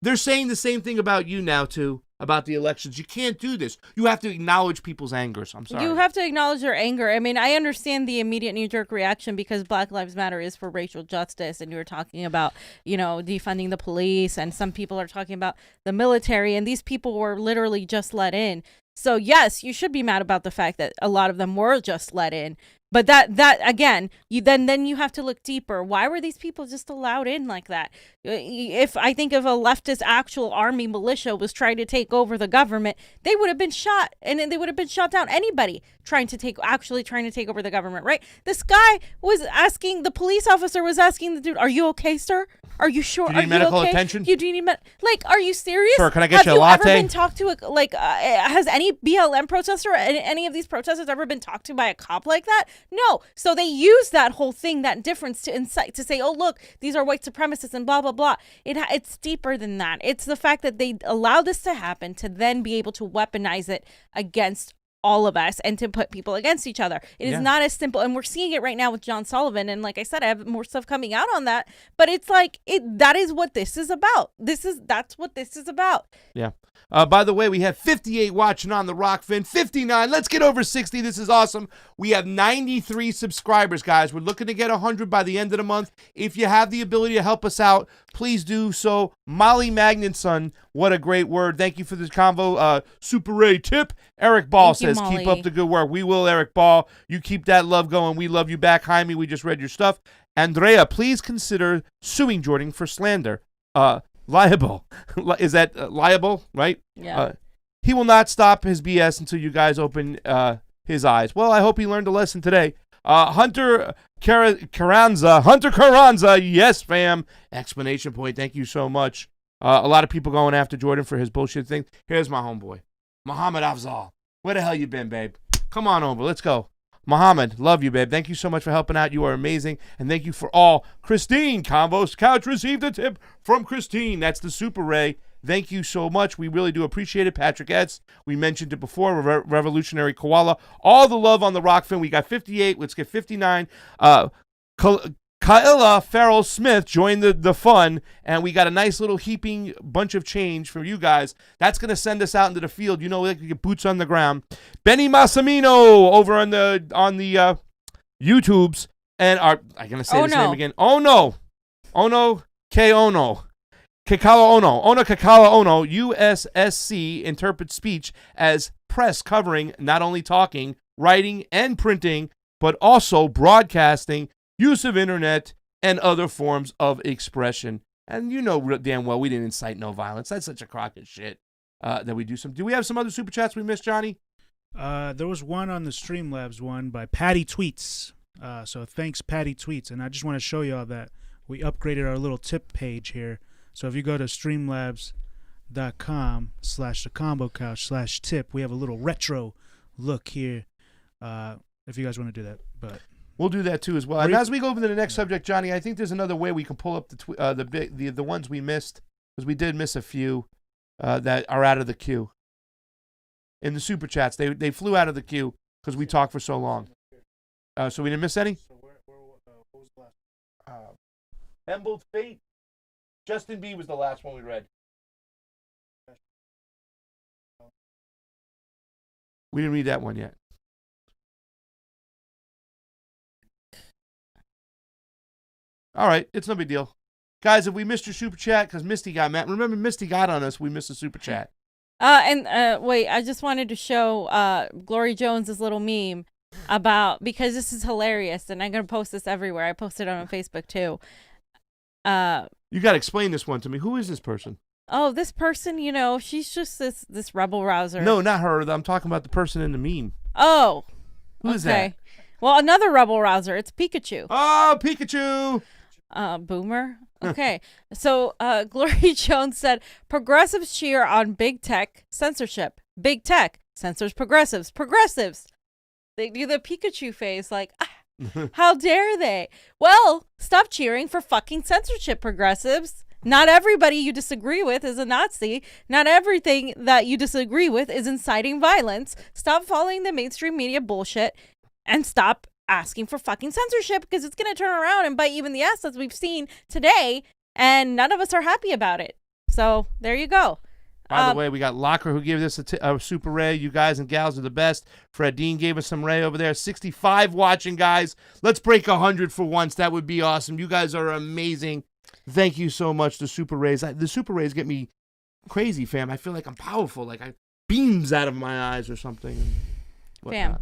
They're saying the same thing about you now, too, about the elections. You can't do this. You have to acknowledge people's angers. I'm sorry. You have to acknowledge their anger. I mean, I understand the immediate knee-jerk reaction because Black Lives Matter is for racial justice, and you were talking about, defunding the police, and some people are talking about the military, and these people were literally just let in. So yes, you should be mad about the fact that a lot of them were just let in. But that again, you then you have to look deeper. Why were these people just allowed in like that? If a leftist actual army militia was trying to take over the government, they would have been shot, and then they would have been shot down. Anybody trying to take over the government, right? This guy was asking, the police officer was asking the dude, "Are you okay, sir? Are you sure? Do you need medical attention? Do you need are you serious? Sir, can I get you a latte? Have you ever been talked to has any BLM protester or any of these protesters ever been talked to by a cop like that? No. So they use that whole thing, that difference to incite, to say, oh, look, these are white supremacists and blah, blah, blah. It's deeper than that. It's the fact that they allow this to happen to then be able to weaponize it against all of us and to put people against each other. It is not as simple. And we're seeing it right now with John Sullivan. And like I said, I have more stuff coming out on that. But it's like, that is what this is about. That's what this is about. Yeah. By the way, we have 58 watching on the Rokfin, 59. Let's get over 60. This is awesome. We have 93 subscribers, guys. We're looking to get 100 by the end of the month. If you have the ability to help us out, please do so. Molly Magnusson, what a great word. Thank you for this convo. Super Ray tip. Eric Ball says, keep up the good work. We will, Eric Ball. You keep that love going. We love you back. Jaime, we just read your stuff. Andrea, please consider suing Jordan for slander. Liable. Is that liable, right? Yeah. He will not stop his BS until you guys open his eyes. Well, I hope he learned a lesson today. Hunter Carranza, yes, fam! Explanation point. Thank you so much. A lot of people going after Jordan for his bullshit thing. Here's my homeboy, Muhammad Afzal. Where the hell you been, babe? Come on over. Let's go. Muhammad, love you, babe. Thank you so much for helping out. You are amazing. And thank you for all. Christine, Convo Couch received a tip from Christine. That's the Super Ray. Thank you so much. We really do appreciate it. Patrick Etz, we mentioned it before, Revolutionary Koala. All the love on the Rokfin. We got 58. Let's get 59. Kyla Farrell Smith joined the fun, and we got a nice little heaping bunch of change for you guys. That's going to send us out into the field. You know, like you get boots on the ground. Benny Massimino over on the YouTubes, and I'm going to say his name again. Ono Kakala Ono, USSC interprets speech as press covering not only talking, writing, and printing, but also broadcasting, use of internet, and other forms of expression. And you know damn well we didn't incite no violence. That's such a crock of shit that we do some. Do we have some other super chats we missed, Johnny? There was one on the Streamlabs one by Patty Tweets. So thanks, Patty Tweets. And I just want to show y'all that we upgraded our little tip page here. So if you go to streamlabs.com/thecombocouch/tip, we have a little retro look here. If you guys want to do that, but we'll do that too as well. And as we go over to the next subject, Johnny, I think there's another way we can pull up the ones we missed, because we did miss a few that are out of the queue. In the super chats, they flew out of the queue because we talked for so long. So we didn't miss any. What was the last? Embled Fate. Justin B was the last one we read. We didn't read that one yet. All right, it's no big deal. Guys, if we missed your super chat, because Misty got mad. Remember, Misty got on us. We missed the super chat. Wait, I just wanted to show Glory Jones's little meme about, because this is hilarious, and I'm going to post this everywhere. I posted it on Facebook, too. You got to explain this one to me. Who is this person? Oh, this person, you know, she's just this rebel rouser. No, not her. I'm talking about the person in the meme. Oh. Who's that? Well, another rebel rouser. It's Pikachu. Oh, Pikachu. Boomer. Okay. So, Glory Jones said, progressives cheer on big tech censorship. Big tech censors progressives. Progressives. They do the Pikachu face like, how dare they? Well, stop cheering for fucking censorship, progressives. Not everybody you disagree with is a Nazi. Not everything that you disagree with is inciting violence. Stop following the mainstream media bullshit and stop asking for fucking censorship, because it's going to turn around and bite you in the ass, as we've seen today, and none of us are happy about it. So there you go. By the way, we got Locker who gave us a super ray. You guys and gals are the best. Fred Dean gave us some ray over there. 65 watching, guys. Let's break 100 for once. That would be awesome. You guys are amazing. Thank you so much, the super rays. The super rays get me crazy, fam. I feel like I'm powerful. Like beams out of my eyes or something. And Bam.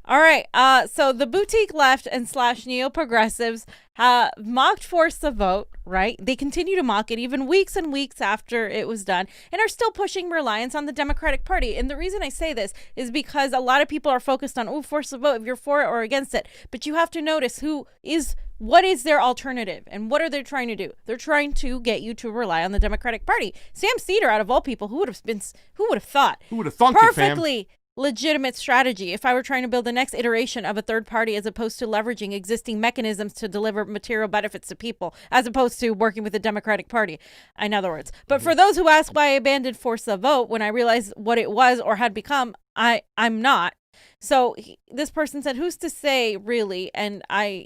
All right. So the boutique left and / neo-progressives mocked Force the Vote, right? They continue to mock it even weeks and weeks after it was done and are still pushing reliance on the Democratic Party. And the reason I say this is because a lot of people are focused on, Force the Vote, if you're for it or against it. But you have to notice what is their alternative and what are they trying to do? They're trying to get you to rely on the Democratic Party. Sam Cedar, out of all people, who would have thought? Who would have thunk perfectly it, fam? Legitimate strategy if I were trying to build the next iteration of a third party as opposed to leveraging existing mechanisms to deliver material benefits to people as opposed to working with the Democratic Party, in other words. But for those who ask why I abandoned Force the Vote when I realized what it was or had become, I'm not. So this person said, who's to say really? And I,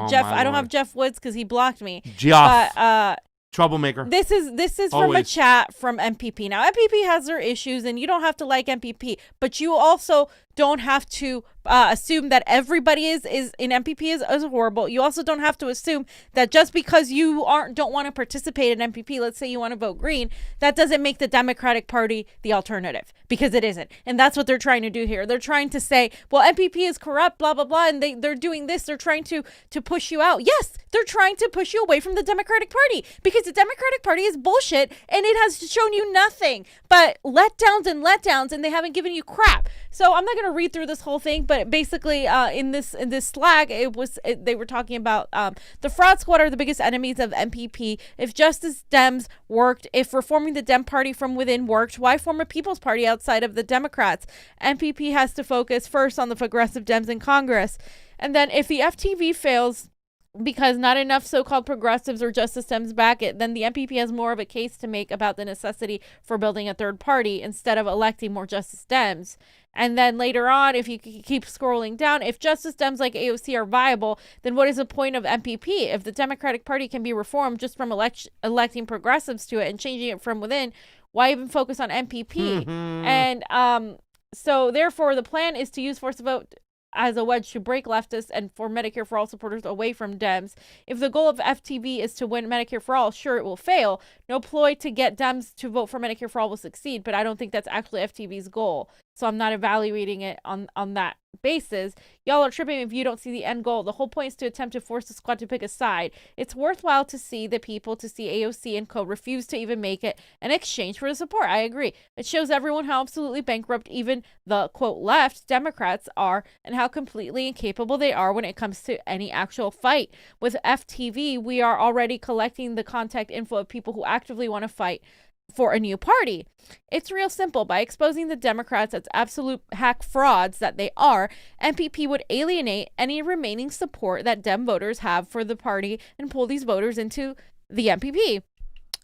Jeff, I don't have Jeff Woods because he blocked me. Jeff. But troublemaker. This is from a chat from MPP. Now, MPP has their issues, and you don't have to like MPP, but you also don't have to assume that everybody is in MPP is horrible. You also don't have to assume that just because you don't want to participate in MPP, let's say you want to vote green, that doesn't make the Democratic Party the alternative, because it isn't. And that's what they're trying to do here. They're trying to say, well, MPP is corrupt, blah, blah, blah, and they're doing this. They're trying to push you out. Yes, they're trying to push you away from the Democratic Party because the Democratic Party is bullshit and it has shown you nothing but letdowns, and they haven't given you crap. So I'm not going to read through this whole thing, but basically in this Slack, they were talking about the fraud squad are the biggest enemies of MPP. If Justice Dems worked, if reforming the Dem Party from within worked, why form a People's Party outside of the Democrats? MPP has to focus first on the progressive Dems in Congress. And then if the FTV fails because not enough so-called progressives or Justice Dems back it, then the MPP has more of a case to make about the necessity for building a third party instead of electing more Justice Dems. And then later on, if you keep scrolling down, if Justice Dems like AOC are viable, then what is the point of MPP? If the Democratic Party can be reformed just from electing progressives to it and changing it from within, why even focus on MPP? And so therefore, the plan is to use Force the Vote as a wedge to break leftists and for Medicare for All supporters away from Dems. If the goal of FTV is to win Medicare for All, sure, it will fail. No ploy to get Dems to vote for Medicare for All will succeed, but I don't think that's actually FTV's goal. So I'm not evaluating it on that basis. Y'all are tripping if you don't see the end goal. The whole point is to attempt to force the squad to pick a side. It's worthwhile to see AOC and co refuse to even make it an exchange for the support. I agree. It shows everyone how absolutely bankrupt even the, quote, left Democrats are and how completely incapable they are when it comes to any actual fight. With FTV, we are already collecting the contact info of people who actively want to fight for a new party. It's real simple. By exposing the Democrats as absolute hack frauds that they are, MPP would alienate any remaining support that Dem voters have for the party and pull these voters into the MPP.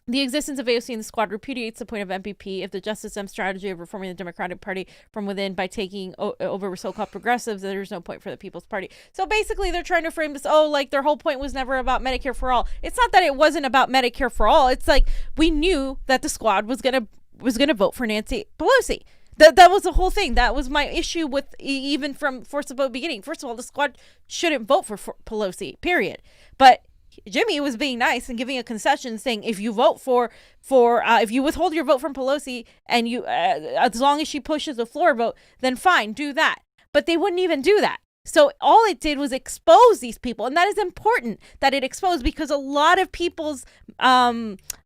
The existence of AOC in the squad repudiates the point of MPP. If the Justice Dem strategy of reforming the Democratic Party from within by taking over so-called progressives, there's no point for the People's Party. So basically, they're trying to frame this, like their whole point was never about Medicare for All. It's not that it wasn't about Medicare for All. It's like we knew that the squad was gonna vote for Nancy Pelosi. That was the whole thing. That was my issue with even from Force the Vote beginning. First of all, the squad shouldn't vote for Pelosi, period. But Jimmy was being nice and giving a concession saying if you vote if you withhold your vote from Pelosi and you as long as she pushes a floor vote, then fine, do that. But they wouldn't even do that. So all it did was expose these people, and that is important that it exposed because a lot of people's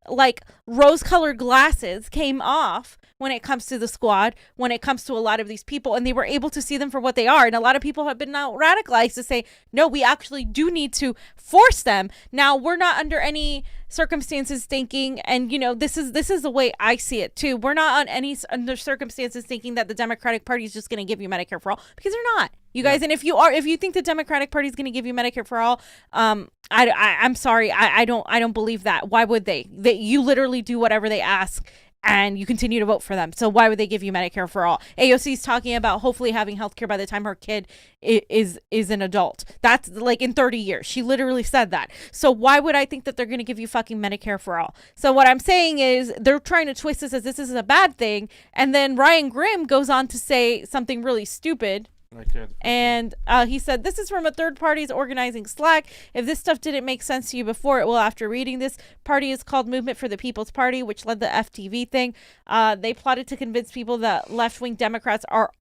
like rose-colored glasses came off when it comes to the squad, when it comes to a lot of these people, and they were able to see them for what they are. And a lot of people have been now radicalized to say, no, we actually do need to force them. Now, we're not under any circumstances thinking, and this is the way I see it too. We're not under circumstances thinking that the Democratic Party is just going to give you Medicare for All, because they're not, you guys. And if you think the Democratic Party is going to give you Medicare for All, I'm sorry, I don't believe that. Why would they? You literally do whatever they ask, and you continue to vote for them. So why would they give you Medicare for All? AOC is talking about hopefully having healthcare by the time her kid is an adult. That's like in 30 years. She literally said that. So why would I think that they're going to give you fucking Medicare for All? So what I'm saying is they're trying to twist this as this is a bad thing. And then Ryan Grimm goes on to say something really stupid. Right there. And he said, this is from a third party's organizing Slack. If this stuff didn't make sense to you before, it will after reading. This party is called Movement for the People's Party, which led the FTV thing. They plotted to convince people that left-wing Democrats are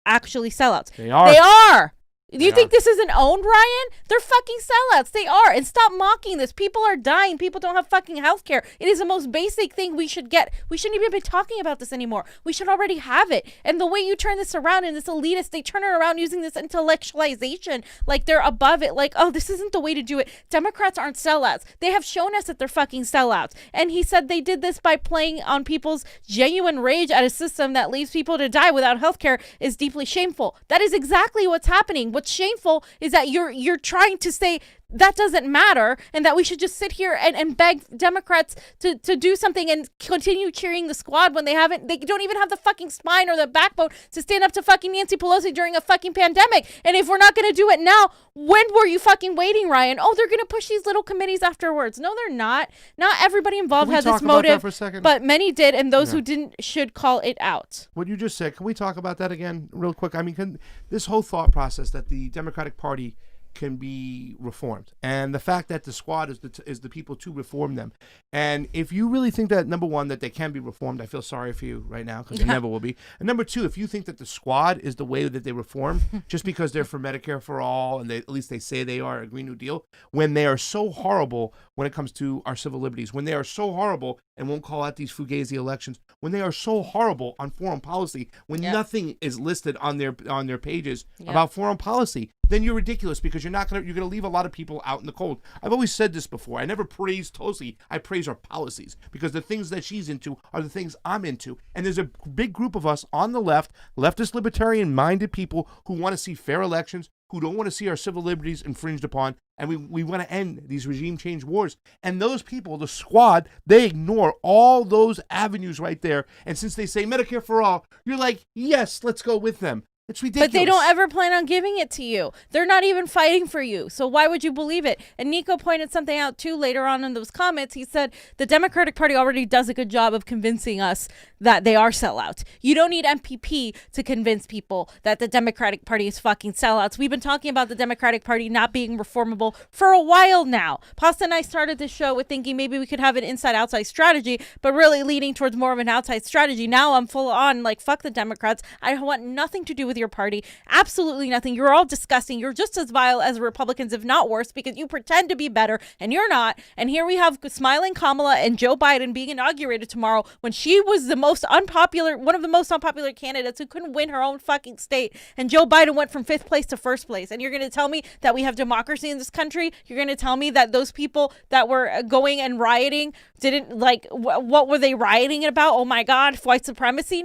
actually sellouts. They are. They are. Do you think this isn't owned, Ryan? They're fucking sellouts. They are. And stop mocking this. People are dying. People don't have fucking health care. It is the most basic thing we should get. We shouldn't even be talking about this anymore. We should already have it. And the way you turn this around and this elitist, they turn it around using this intellectualization like they're above it. Like, oh, this isn't the way to do it. Democrats aren't sellouts. They have shown us that they're fucking sellouts. And he said they did this by playing on people's genuine rage at a system that leaves people to die without health care is deeply shameful. That is exactly what's happening. What's shameful is that you're trying to say that doesn't matter and that we should just sit here and beg Democrats to do something and continue cheering the squad when they don't even have the fucking spine or the backbone to stand up to fucking Nancy Pelosi during a fucking pandemic. And if we're not going to do it now, when were you fucking waiting, Ryan? Oh, they're going to push these little committees afterwards. No, they're not. Not everybody involved had this motive, for a second? but many did, and those who didn't should call it out. What you just said, can we talk about that again real quick? I mean, this whole thought process that the Democratic Party can be reformed, and the fact that the squad is the people to reform them. And if you really think that, number one, that they can be reformed, I feel sorry for you right now because they never will be. And number two, if you think that the squad is the way that they reform just because they're for Medicare for all and at least they say they are a Green New Deal, when they are so horrible when it comes to our civil liberties, when they are so horrible and won't call out these fugazi elections, when they are so horrible on foreign policy, when nothing is listed on their pages about foreign policy, then you're ridiculous because you're gonna leave a lot of people out in the cold. I've always said this before. I never praise Tulsi. I praise her policies because the things that she's into are the things I'm into. And there's a big group of us on the left, leftist libertarian-minded people who want to see fair elections, who don't want to see our civil liberties infringed upon, and we want to end these regime change wars. And those people, the squad, they ignore all those avenues right there. And since they say Medicare for all, you're like, yes, let's go with them. It's ridiculous. But they don't ever plan on giving it to you. They're not even fighting for you. So why would you believe it? And Niko pointed something out too later on in those comments. He said the Democratic Party already does a good job of convincing us that they are sellouts. You don't need MPP to convince people that the Democratic Party is fucking sellouts. We've been talking about the Democratic Party not being reformable for a while now. Pasta and I started this show with thinking maybe we could have an inside-outside strategy, but really leaning towards more of an outside strategy. Now I'm full on like, fuck the Democrats. I want nothing to do with your party. Absolutely nothing. You're all disgusting. You're just as vile as Republicans, if not worse, because you pretend to be better and you're not. And here we have smiling Kamala and Joe Biden being inaugurated tomorrow when she was the most unpopular, one of the most unpopular candidates who couldn't win her own fucking state. And Joe Biden went from 5th place to 1st place. And you're going to tell me that we have democracy in this country? You're going to tell me that those people that were going and rioting didn't like, what were they rioting about? Oh my God, white supremacy?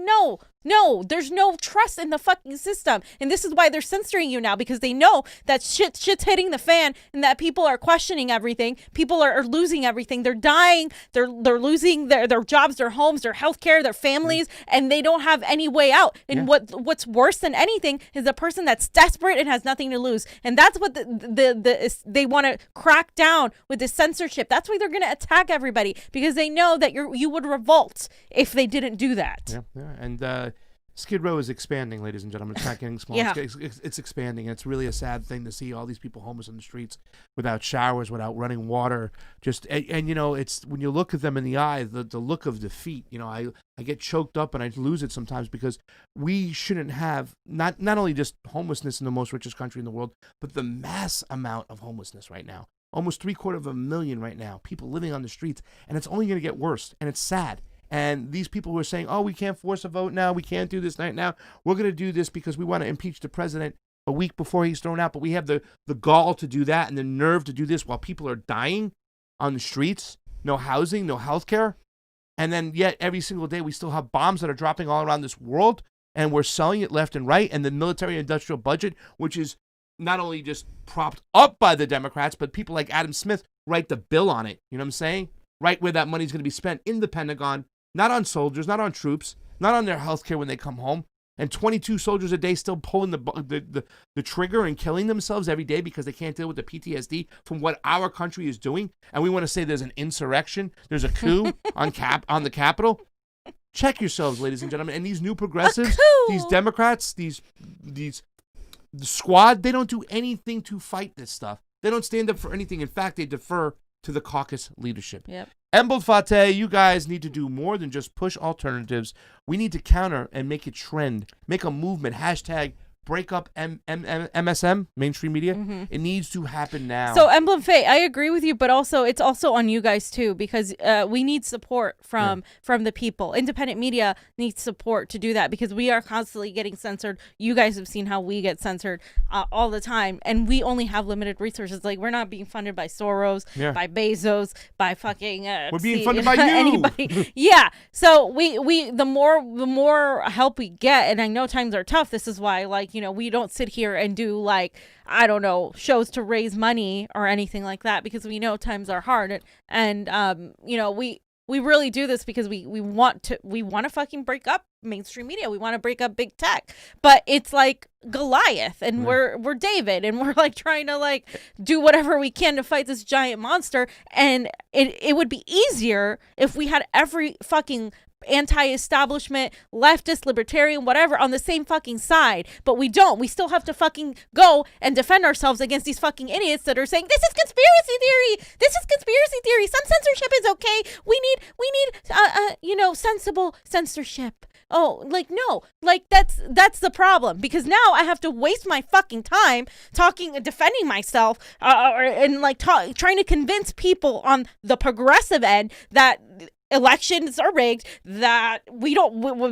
No, there's no trust in the fucking system. And this is why they're censoring you now, because they know that shit's hitting the fan and that people are questioning everything. People are losing everything. They're dying. They're losing their jobs, their homes, their healthcare, their families, and they don't have any way out. And what's worse than anything is a person that's desperate and has nothing to lose. And that's what they want to crack down with the censorship. That's why they're going to attack everybody, because they know that you would revolt if they didn't do that. Yeah. And Skid Row is expanding, ladies and gentlemen. It's not getting small. Yeah. It's expanding. And it's really a sad thing to see all these people homeless on the streets without showers, without running water. And you know, it's when you look at them in the eye, the look of defeat. You know, I get choked up and I lose it sometimes because we shouldn't have not only just homelessness in the most richest country in the world, but the mass amount of homelessness right now. Almost 750,000 right now, people living on the streets, and it's only going to get worse. And it's sad. And these people who are saying, oh, we can't force a vote now, we can't do this right now, we're going to do this because we want to impeach the president a week before he's thrown out, but we have the gall to do that and the nerve to do this while people are dying on the streets, no housing, no health care. And then yet every single day we still have bombs that are dropping all around this world, and we're selling it left and right. And the military-industrial budget, which is not only just propped up by the Democrats, but people like Adam Smith write the bill on it. You know what I'm saying? Right where that money's going to be spent in the Pentagon. Not on soldiers, not on troops, not on their health care when they come home. And 22 soldiers a day still pulling the trigger and killing themselves every day because they can't deal with the PTSD from what our country is doing. And we want to say there's an insurrection, there's a coup on the Capitol. Check yourselves, ladies and gentlemen. And these new progressives, these Democrats, these the squad, they don't do anything to fight this stuff. They don't stand up for anything. In fact, they defer to the caucus leadership. Yep. Embald Fateh, you guys need to do more than just push alternatives. We need to counter and make it trend, make a movement. Hashtag break up MSM, mainstream media. It needs to happen now. So Emblem Fate, I agree with you, but also it's also on you guys too, because we need support from the people. Independent media needs support to do that, because we are constantly getting censored. You guys have seen how we get censored all the time, and we only have limited resources. Like, we're not being funded by Soros, by Bezos, by fucking we're being funded by you. Anybody. Yeah. So we the more help we get, and I know times are tough. This is why, like, you know, we don't sit here and do, like, I don't know, shows to raise money or anything like that, because we know times are hard, and you know, we really do this because we want to fucking break up mainstream media. We want to break up big tech, but it's like Goliath, and we're David, and we're like trying to like do whatever we can to fight this giant monster. And it would be easier if we had every fucking anti-establishment, leftist, libertarian, whatever, on the same fucking side, but we don't. We still have to fucking go and defend ourselves against these fucking idiots that are saying this is conspiracy theory. This is conspiracy theory. Some censorship is okay. We need you know, sensible censorship. Oh, like, no, like, that's the problem, because now I have to waste my fucking time defending myself, and like trying to convince people on the progressive end that elections are rigged, that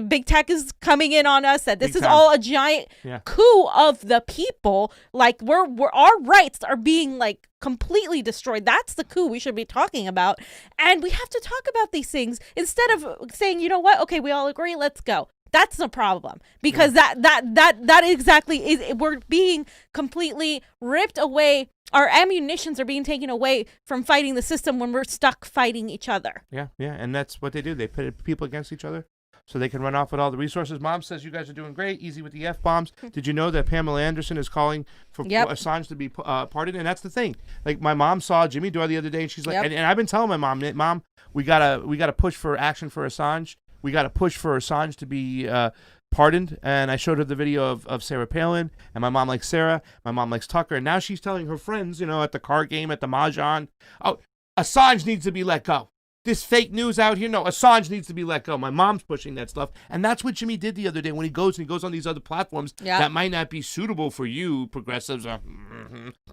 big tech is coming in on us, that this is all a giant coup of the people. Like, we're our rights are being like completely destroyed. That's the coup we should be talking about. And we have to talk about these things instead of saying, you know what, okay, we all agree, let's go. That's the problem, because that exactly is, we're being completely ripped away. Our ammunitions are being taken away from fighting the system when we're stuck fighting each other. Yeah, and that's what they do. They pit people against each other so they can run off with all the resources. Mom says you guys are doing great. Easy with the F-bombs. Did you know that Pamela Anderson is calling for Assange to be pardoned? And that's the thing. Like, my mom saw Jimmy Dore the other day, and she's like, and I've been telling my mom, we gotta push for action for Assange. We got to push for Assange to be pardoned. And I showed her the video of Sarah Palin, and my mom likes Sarah. My mom likes Tucker. And now she's telling her friends, you know, at the card game, at the Mahjong, oh, Assange needs to be let go. This fake news out here, no, Assange needs to be let go. My mom's pushing that stuff. And that's what Jimmy did the other day when he goes on these other platforms that might not be suitable for you, progressives,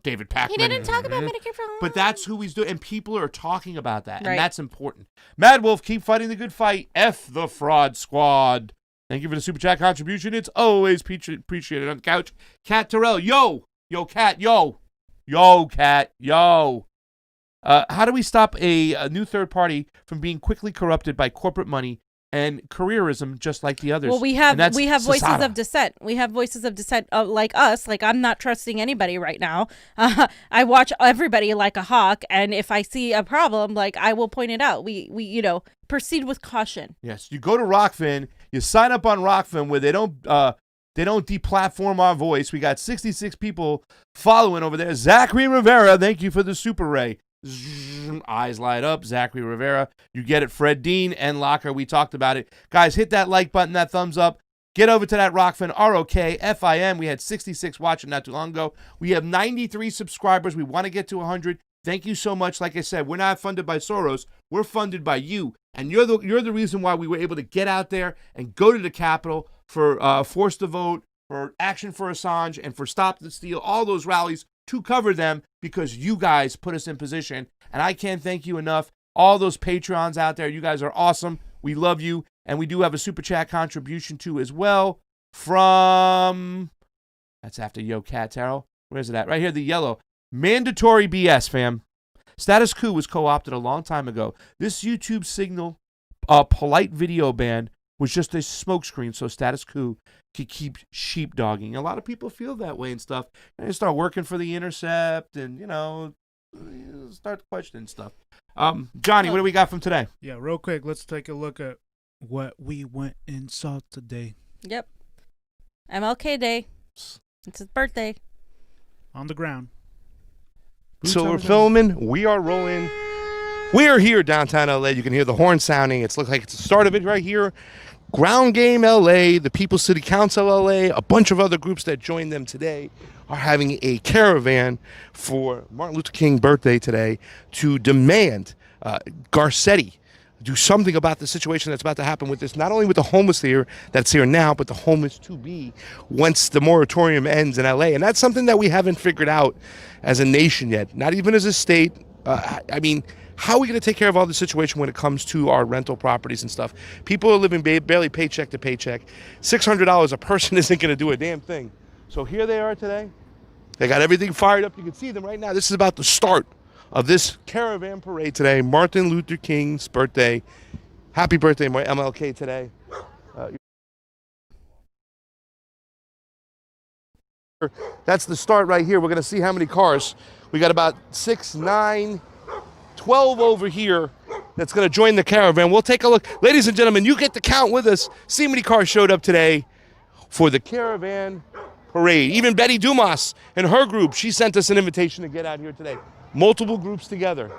David Pakman. He didn't talk about Medicare for all. But that's who he's doing, and people are talking about that, and that's important. Mad Wolf, keep fighting the good fight. F the fraud squad. Thank you for the super chat contribution. It's always appreciated. On the couch, Cat Terrell, yo, Cat, yo, Cat, yo. How do we stop a new third party from being quickly corrupted by corporate money and careerism, just like the others? Well, we have voices of dissent. We have voices of dissent, like us. Like, I'm not trusting anybody right now. I watch everybody like a hawk, and if I see a problem, like, I will point it out. We you know, proceed with caution. Yes, you go to Rokfin, you sign up on Rokfin, where they don't deplatform our voice. We got 66 people following over there. Zachary Rivera, thank you for the super ray. Eyes light up. Zachary Rivera, you get it. Fred Dean and Locker, we talked about it. Guys, hit that like button, that thumbs up. Get over to that Rokfin, ROKFIN. We had 66 watching not too long ago. We have 93 subscribers. We want to get to 100. Thank you so much. Like I said, we're not funded by Soros. We're funded by you. And you're the reason why we were able to get out there and go to the Capitol for Force the Vote, for Action for Assange, and for Stop the Steal, all those rallies, to cover them, because you guys put us in position. And I can't thank you enough. All those Patreons out there, you guys are awesome. We love you. And we do have a super chat contribution too as well from, that's after Yo Cat Terrell. Where's it at? Right here, the yellow. Mandatory BS, fam. Status Quo was co-opted a long time ago. This YouTube signal, polite video ban, was just a smokescreen so Status Quo could keep sheepdogging. A lot of people feel that way and stuff. And they start working for The Intercept and, you know, start questioning stuff. Johnny, what do we got from today? Yeah, real quick, let's take a look at what we went and saw today. Yep. MLK Day. It's his birthday. On the ground. So we're filming. We are rolling. We are here downtown LA. You can hear the horn sounding. It's looks like it's the start of it right here. Ground Game LA, the People's City Council LA, a bunch of other groups that joined them today are having a caravan for Martin Luther King birthday today to demand Garcetti do something about the situation that's about to happen with this, not only with the homeless here that's here now, but the homeless to be once the moratorium ends in LA. And that's something that we haven't figured out as a nation yet, not even as a state. I mean, how are we going to take care of all the situation when it comes to our rental properties and stuff? People are living barely paycheck to paycheck. $600 a person isn't going to do a damn thing. So here they are today. They got everything fired up. You can see them right now. This is about the start of this caravan parade today. Martin Luther King's birthday. Happy birthday, MLK today. That's the start right here. We're going to see how many cars. We got about 6, 9, 12 over here that's going to join the caravan. We'll take a look. Ladies and gentlemen, you get to count with us. See how many cars showed up today for the caravan parade. Even Betty Dumas and her group, she sent us an invitation to get out here today. Multiple groups together.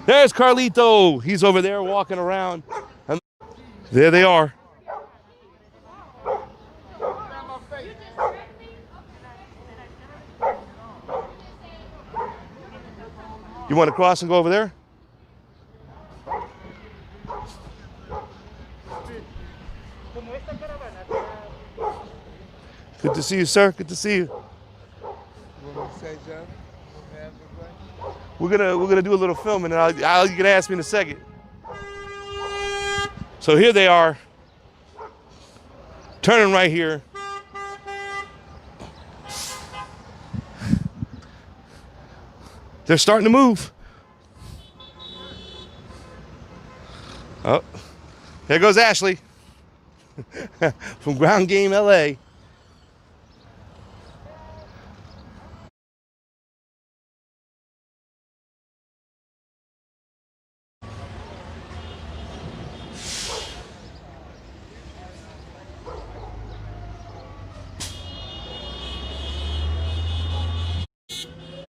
There's Carlito. He's over there walking around. And there they are. You want to cross and go over there? Good to see you, sir. Good to see you. We're gonna do a little filming, and you're gonna ask me in a second. So here they are, turning right here. They're starting to move. Oh, there goes Ashley from Ground Game LA.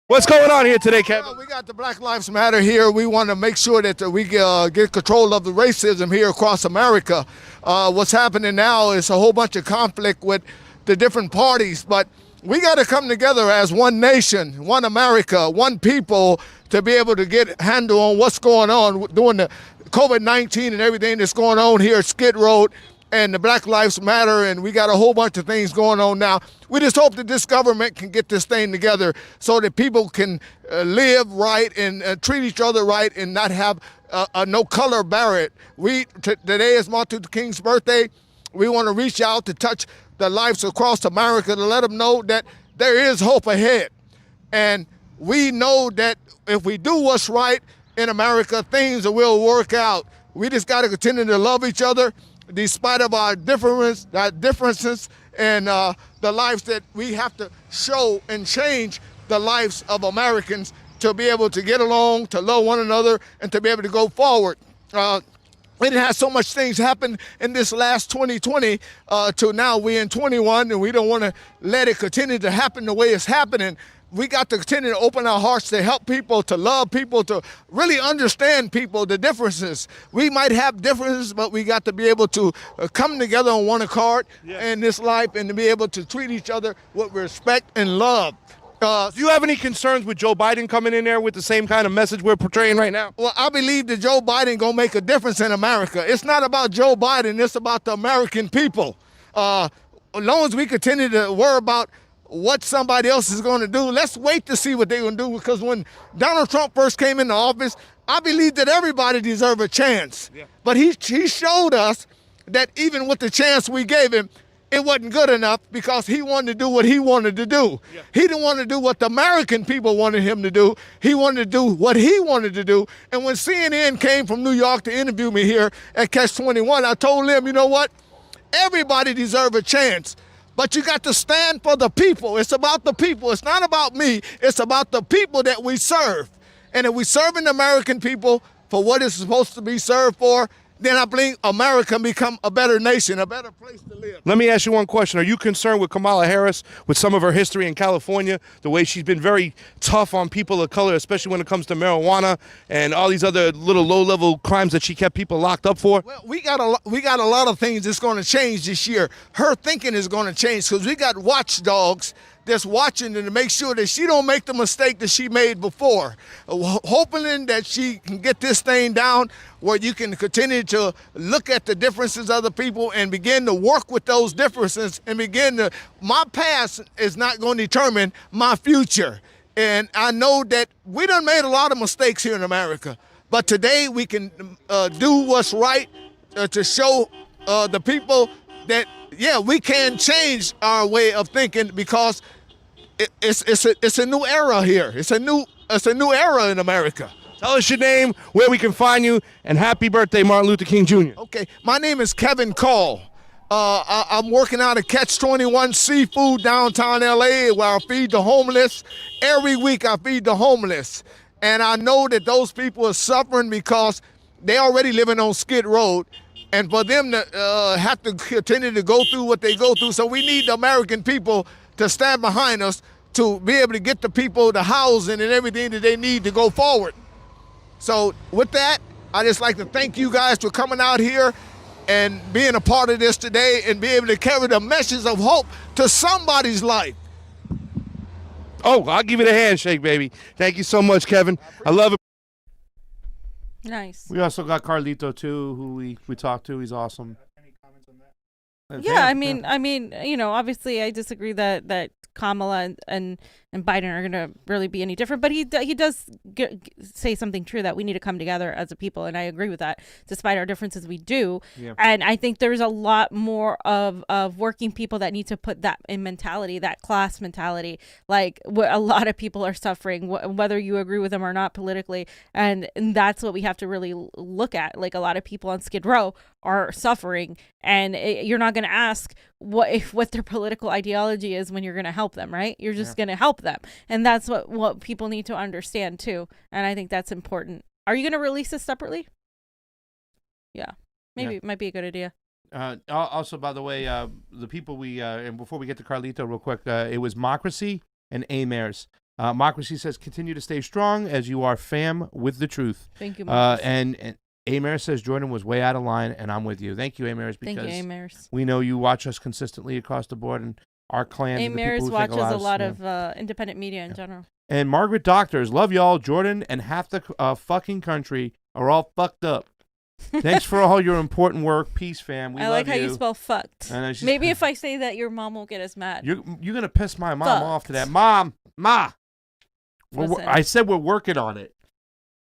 What's going on here today, Kevin? Well, we got the Black Lives Matter here. We want to make sure that we get control of the racism here across America. What's happening now is a whole bunch of conflict with the different parties, but we got to come together as one nation, one America, one people to be able to get a handle on what's going on during the COVID-19 and everything that's going on here at Skid Row and the Black Lives Matter, and we got a whole bunch of things going on now. We just hope that this government can get this thing together so that people can live right and treat each other right and not have a no color barrier. Today is Martin Luther King's birthday. We want to reach out to touch the lives across America to let them know that there is hope ahead. And we know that if we do what's right in America, things will work out. We just got to continue to love each other despite of our differences and the lives that we have to show and change the lives of Americans to be able to get along, to love one another, and to be able to go forward. It has so much things happen in this last 2020 to now we're in 21, and we don't want to let it continue to happen the way it's happening. We got to continue to open our hearts to help people, to love people, to really understand people, the differences. We might have differences, but we got to be able to come together on one accord in this life and to be able to treat each other with respect and love. Do you have any concerns with Joe Biden coming in there with the same kind of message we're portraying right now? Well, I believe that Joe Biden gonna make a difference in America. It's not about Joe Biden, it's about the American people. As long as we continue to worry about what somebody else is going to do, let's wait to see what they're going to do, because when Donald Trump first came into office, I believe that everybody deserved a chance. Yeah. But he showed us that even with the chance we gave him, it wasn't good enough, because he wanted to do what he wanted to do. Yeah. He didn't want to do what the American people wanted him to do. He wanted to do what he wanted to do. And when CNN came from New York to interview me here at Catch 21, I told them, you know what? Everybody deserves a chance. But you got to stand for the people. It's about the people. It's not about me. It's about the people that we serve. And if we serve the American people for what it's supposed to be served for, then I believe America can become a better nation, a better place to live. Let me ask you one question. Are you concerned with Kamala Harris, with some of her history in California, the way she's been very tough on people of color, especially when it comes to marijuana and all these other little low-level crimes that she kept people locked up for? Well, we got a lot of things that's going to change this year. Her thinking is going to change because we got watchdogs that's watching and to make sure that she don't make the mistake that she made before. Hoping that she can get this thing down where you can continue to look at the differences of the people and begin to work with those differences and my past is not going to determine my future. And I know that we done made a lot of mistakes here in America, but today we can do what's right to show the people that, yeah, we can change our way of thinking because it's a new era here. It's a new era in America. Tell us your name, where we can find you, and happy birthday, Martin Luther King Jr. Okay, my name is Kevin Call. I'm working out at Catch 21 Seafood downtown LA where I feed the homeless. Every week I feed the homeless. And I know that those people are suffering because they already living on Skid Road. And for them to have to continue to go through what they go through, so we need the American people to stand behind us to be able to get the people the housing and everything that they need to go forward. So with that, I just like to thank you guys for coming out here and being a part of this today and be able to carry the message of hope to somebody's life. Oh, I'll give you the handshake, baby. Thank you so much, Kevin. I love it. Nice. We also got Carlito too, who we talked to. He's awesome. Any comments on that? Yeah, I mean, you know, obviously I disagree that Kamala and Biden are going to really be any different, but he does say something true that we need to come together as a people, and I agree with that. Despite our differences, we do. Yeah. And I think there's a lot more of working people that need to put that in mentality, that class mentality, like what a lot of people are suffering, whether you agree with them or not politically, and that's what we have to really look at. Like a lot of people on Skid Row are suffering, and you're not going to ask what their political ideology is when you're going to help them, right? You're just going to help them, and that's what people need to understand too. And I think that's important. Are you going to release this separately? Yeah, maybe it might be a good idea. Also, by the way, the people and before we get to Carlito real quick, it was Hypocrisy and Amers. Hypocrisy says, continue to stay strong as you are fam with the truth. Thank you, and Amers says Jordan was way out of line, and I'm with you. Thank you, Amers, because thank you, Amers. We know you watch us consistently across the board, and our clan. Amers watches a lot of independent media in general. And Margaret Doctors, love y'all. Jordan and half the fucking country are all fucked up. Thanks for all your important work. Peace, fam. We I love like how you spell fucked. Maybe if I say that, your mom won't get as mad. You're gonna piss my mom off to that. Ma. I said we're working on it.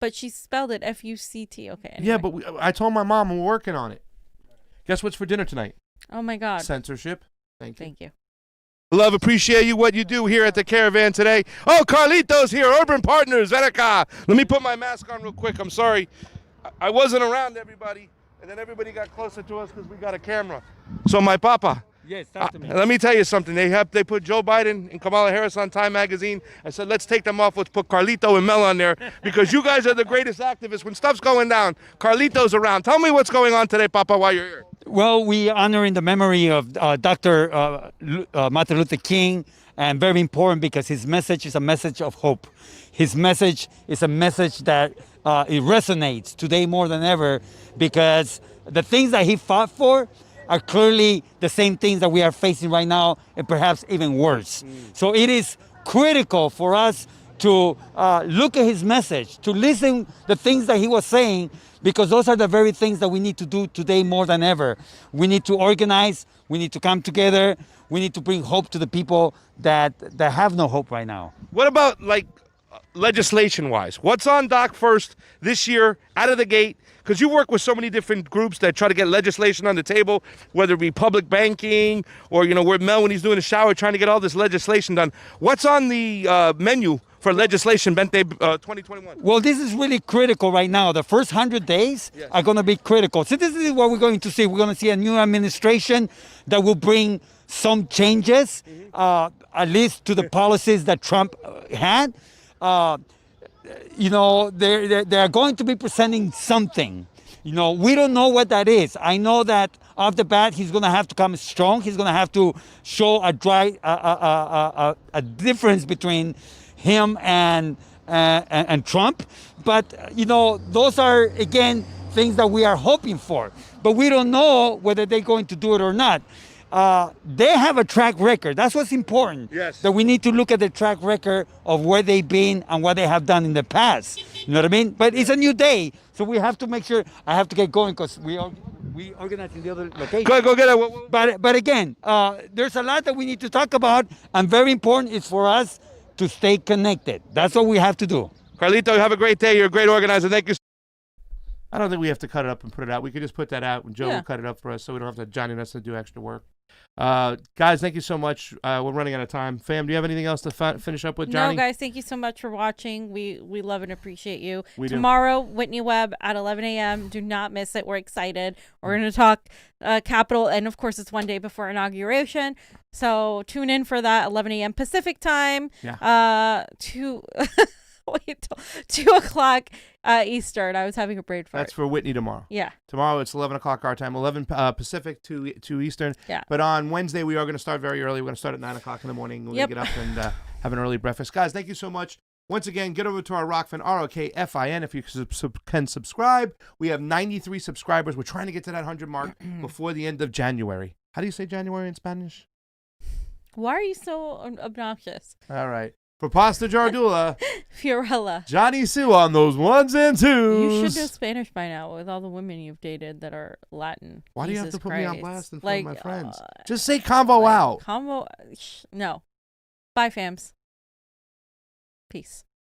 But she spelled it F-U-C-T. Okay. Anyway. Yeah, but I told my mom we're working on it. Guess what's for dinner tonight? Oh my God. Censorship. Thank you. Thank you. Love, appreciate you, what you do here at the Caravan today. Oh, Carlito's here, Urban Partners, Veneca. Let me put my mask on real quick. I'm sorry. I wasn't around everybody, and then everybody got closer to us because we got a camera. So my papa. Yes, talk to me. Let me tell you something. They put Joe Biden and Kamala Harris on Time Magazine. I said, let's take them off. Let's put Carlito and Mel on there because you guys are the greatest activists. When stuff's going down, Carlito's around. Tell me what's going on today, Papa, while you're here. Well, we honor in the memory of Dr. Martin Luther King, and very important because his message is a message of hope. His message is a message that it resonates today more than ever because the things that he fought for are clearly the same things that we are facing right now, and perhaps even worse. So it is critical for us to look at his message, to listen the things that he was saying, because those are the very things that we need to do today more than ever. We need to organize, we need to come together, we need to bring hope to the people that have no hope right now. What about legislation-wise? What's on dock first this year, out of the gate? Because you work with so many different groups that try to get legislation on the table, whether it be public banking or, where Mel, when he's doing a shower, trying to get all this legislation done. What's on the menu for legislation, Bente 2021? Well, this is really critical right now. The first 100 days are going to be critical. So this is what we're going to see. We're going to see a new administration that will bring some changes, at least to the policies that Trump had. They are going to be presenting something. We don't know what that is. I know that off the bat, he's going to have to come strong. He's going to have to show a difference between him and Trump. But, those are, again, things that we are hoping for. But we don't know whether they're going to do it or not. They have a track record. That's what's important. Yes. That we need to look at the track record of where they've been and what they have done in the past. You know what I mean? But it's a new day, so we have to make sure. I have to get going because we organize in the other location. Go get it. But again, there's a lot that we need to talk about, and very important is for us to stay connected. That's what we have to do. Carlito, have a great day. You're a great organizer. Thank you. I don't think we have to cut it up and put it out. We could just put that out, and Joe Yeah. will cut it up for us, so we don't have to Johnny and us to do extra work. Guys, thank you so much. We're running out of time. Fam, do you have anything else to finish up with, Johnny? No, guys, thank you so much for watching. We love and appreciate you. We do. Tomorrow, Whitney Webb at 11 a.m. Do not miss it. We're excited. We're going to talk Capitol, and of course, it's one day before inauguration. So tune in for that, 11 a.m. Pacific time. Yeah. 2 o'clock Eastern. I was having a brain fart. That's for Whitney tomorrow. Yeah. Tomorrow it's 11 o'clock our time, 11 Pacific, 2 Eastern. Yeah. But on Wednesday we are going to start very early. We're going to start at 9 o'clock in the morning. We're Yep. going to get up and have an early breakfast. Guys, thank you so much. Once again, get over to our Rokfin, Rokfin, if you can subscribe. We have 93 subscribers. We're trying to get to that 100 mark before the end of January. How do you say January in Spanish? Why are you so obnoxious? All right. For Pasta Jardula, Fiorella. Johnny Sue on those ones and twos. You should know Spanish by now with all the women you've dated that are Latin. Why do you have Jesus to put me on Christ. blast in front of Like, my friends? Just say Convo out. Convo. No. Bye, fams. Peace.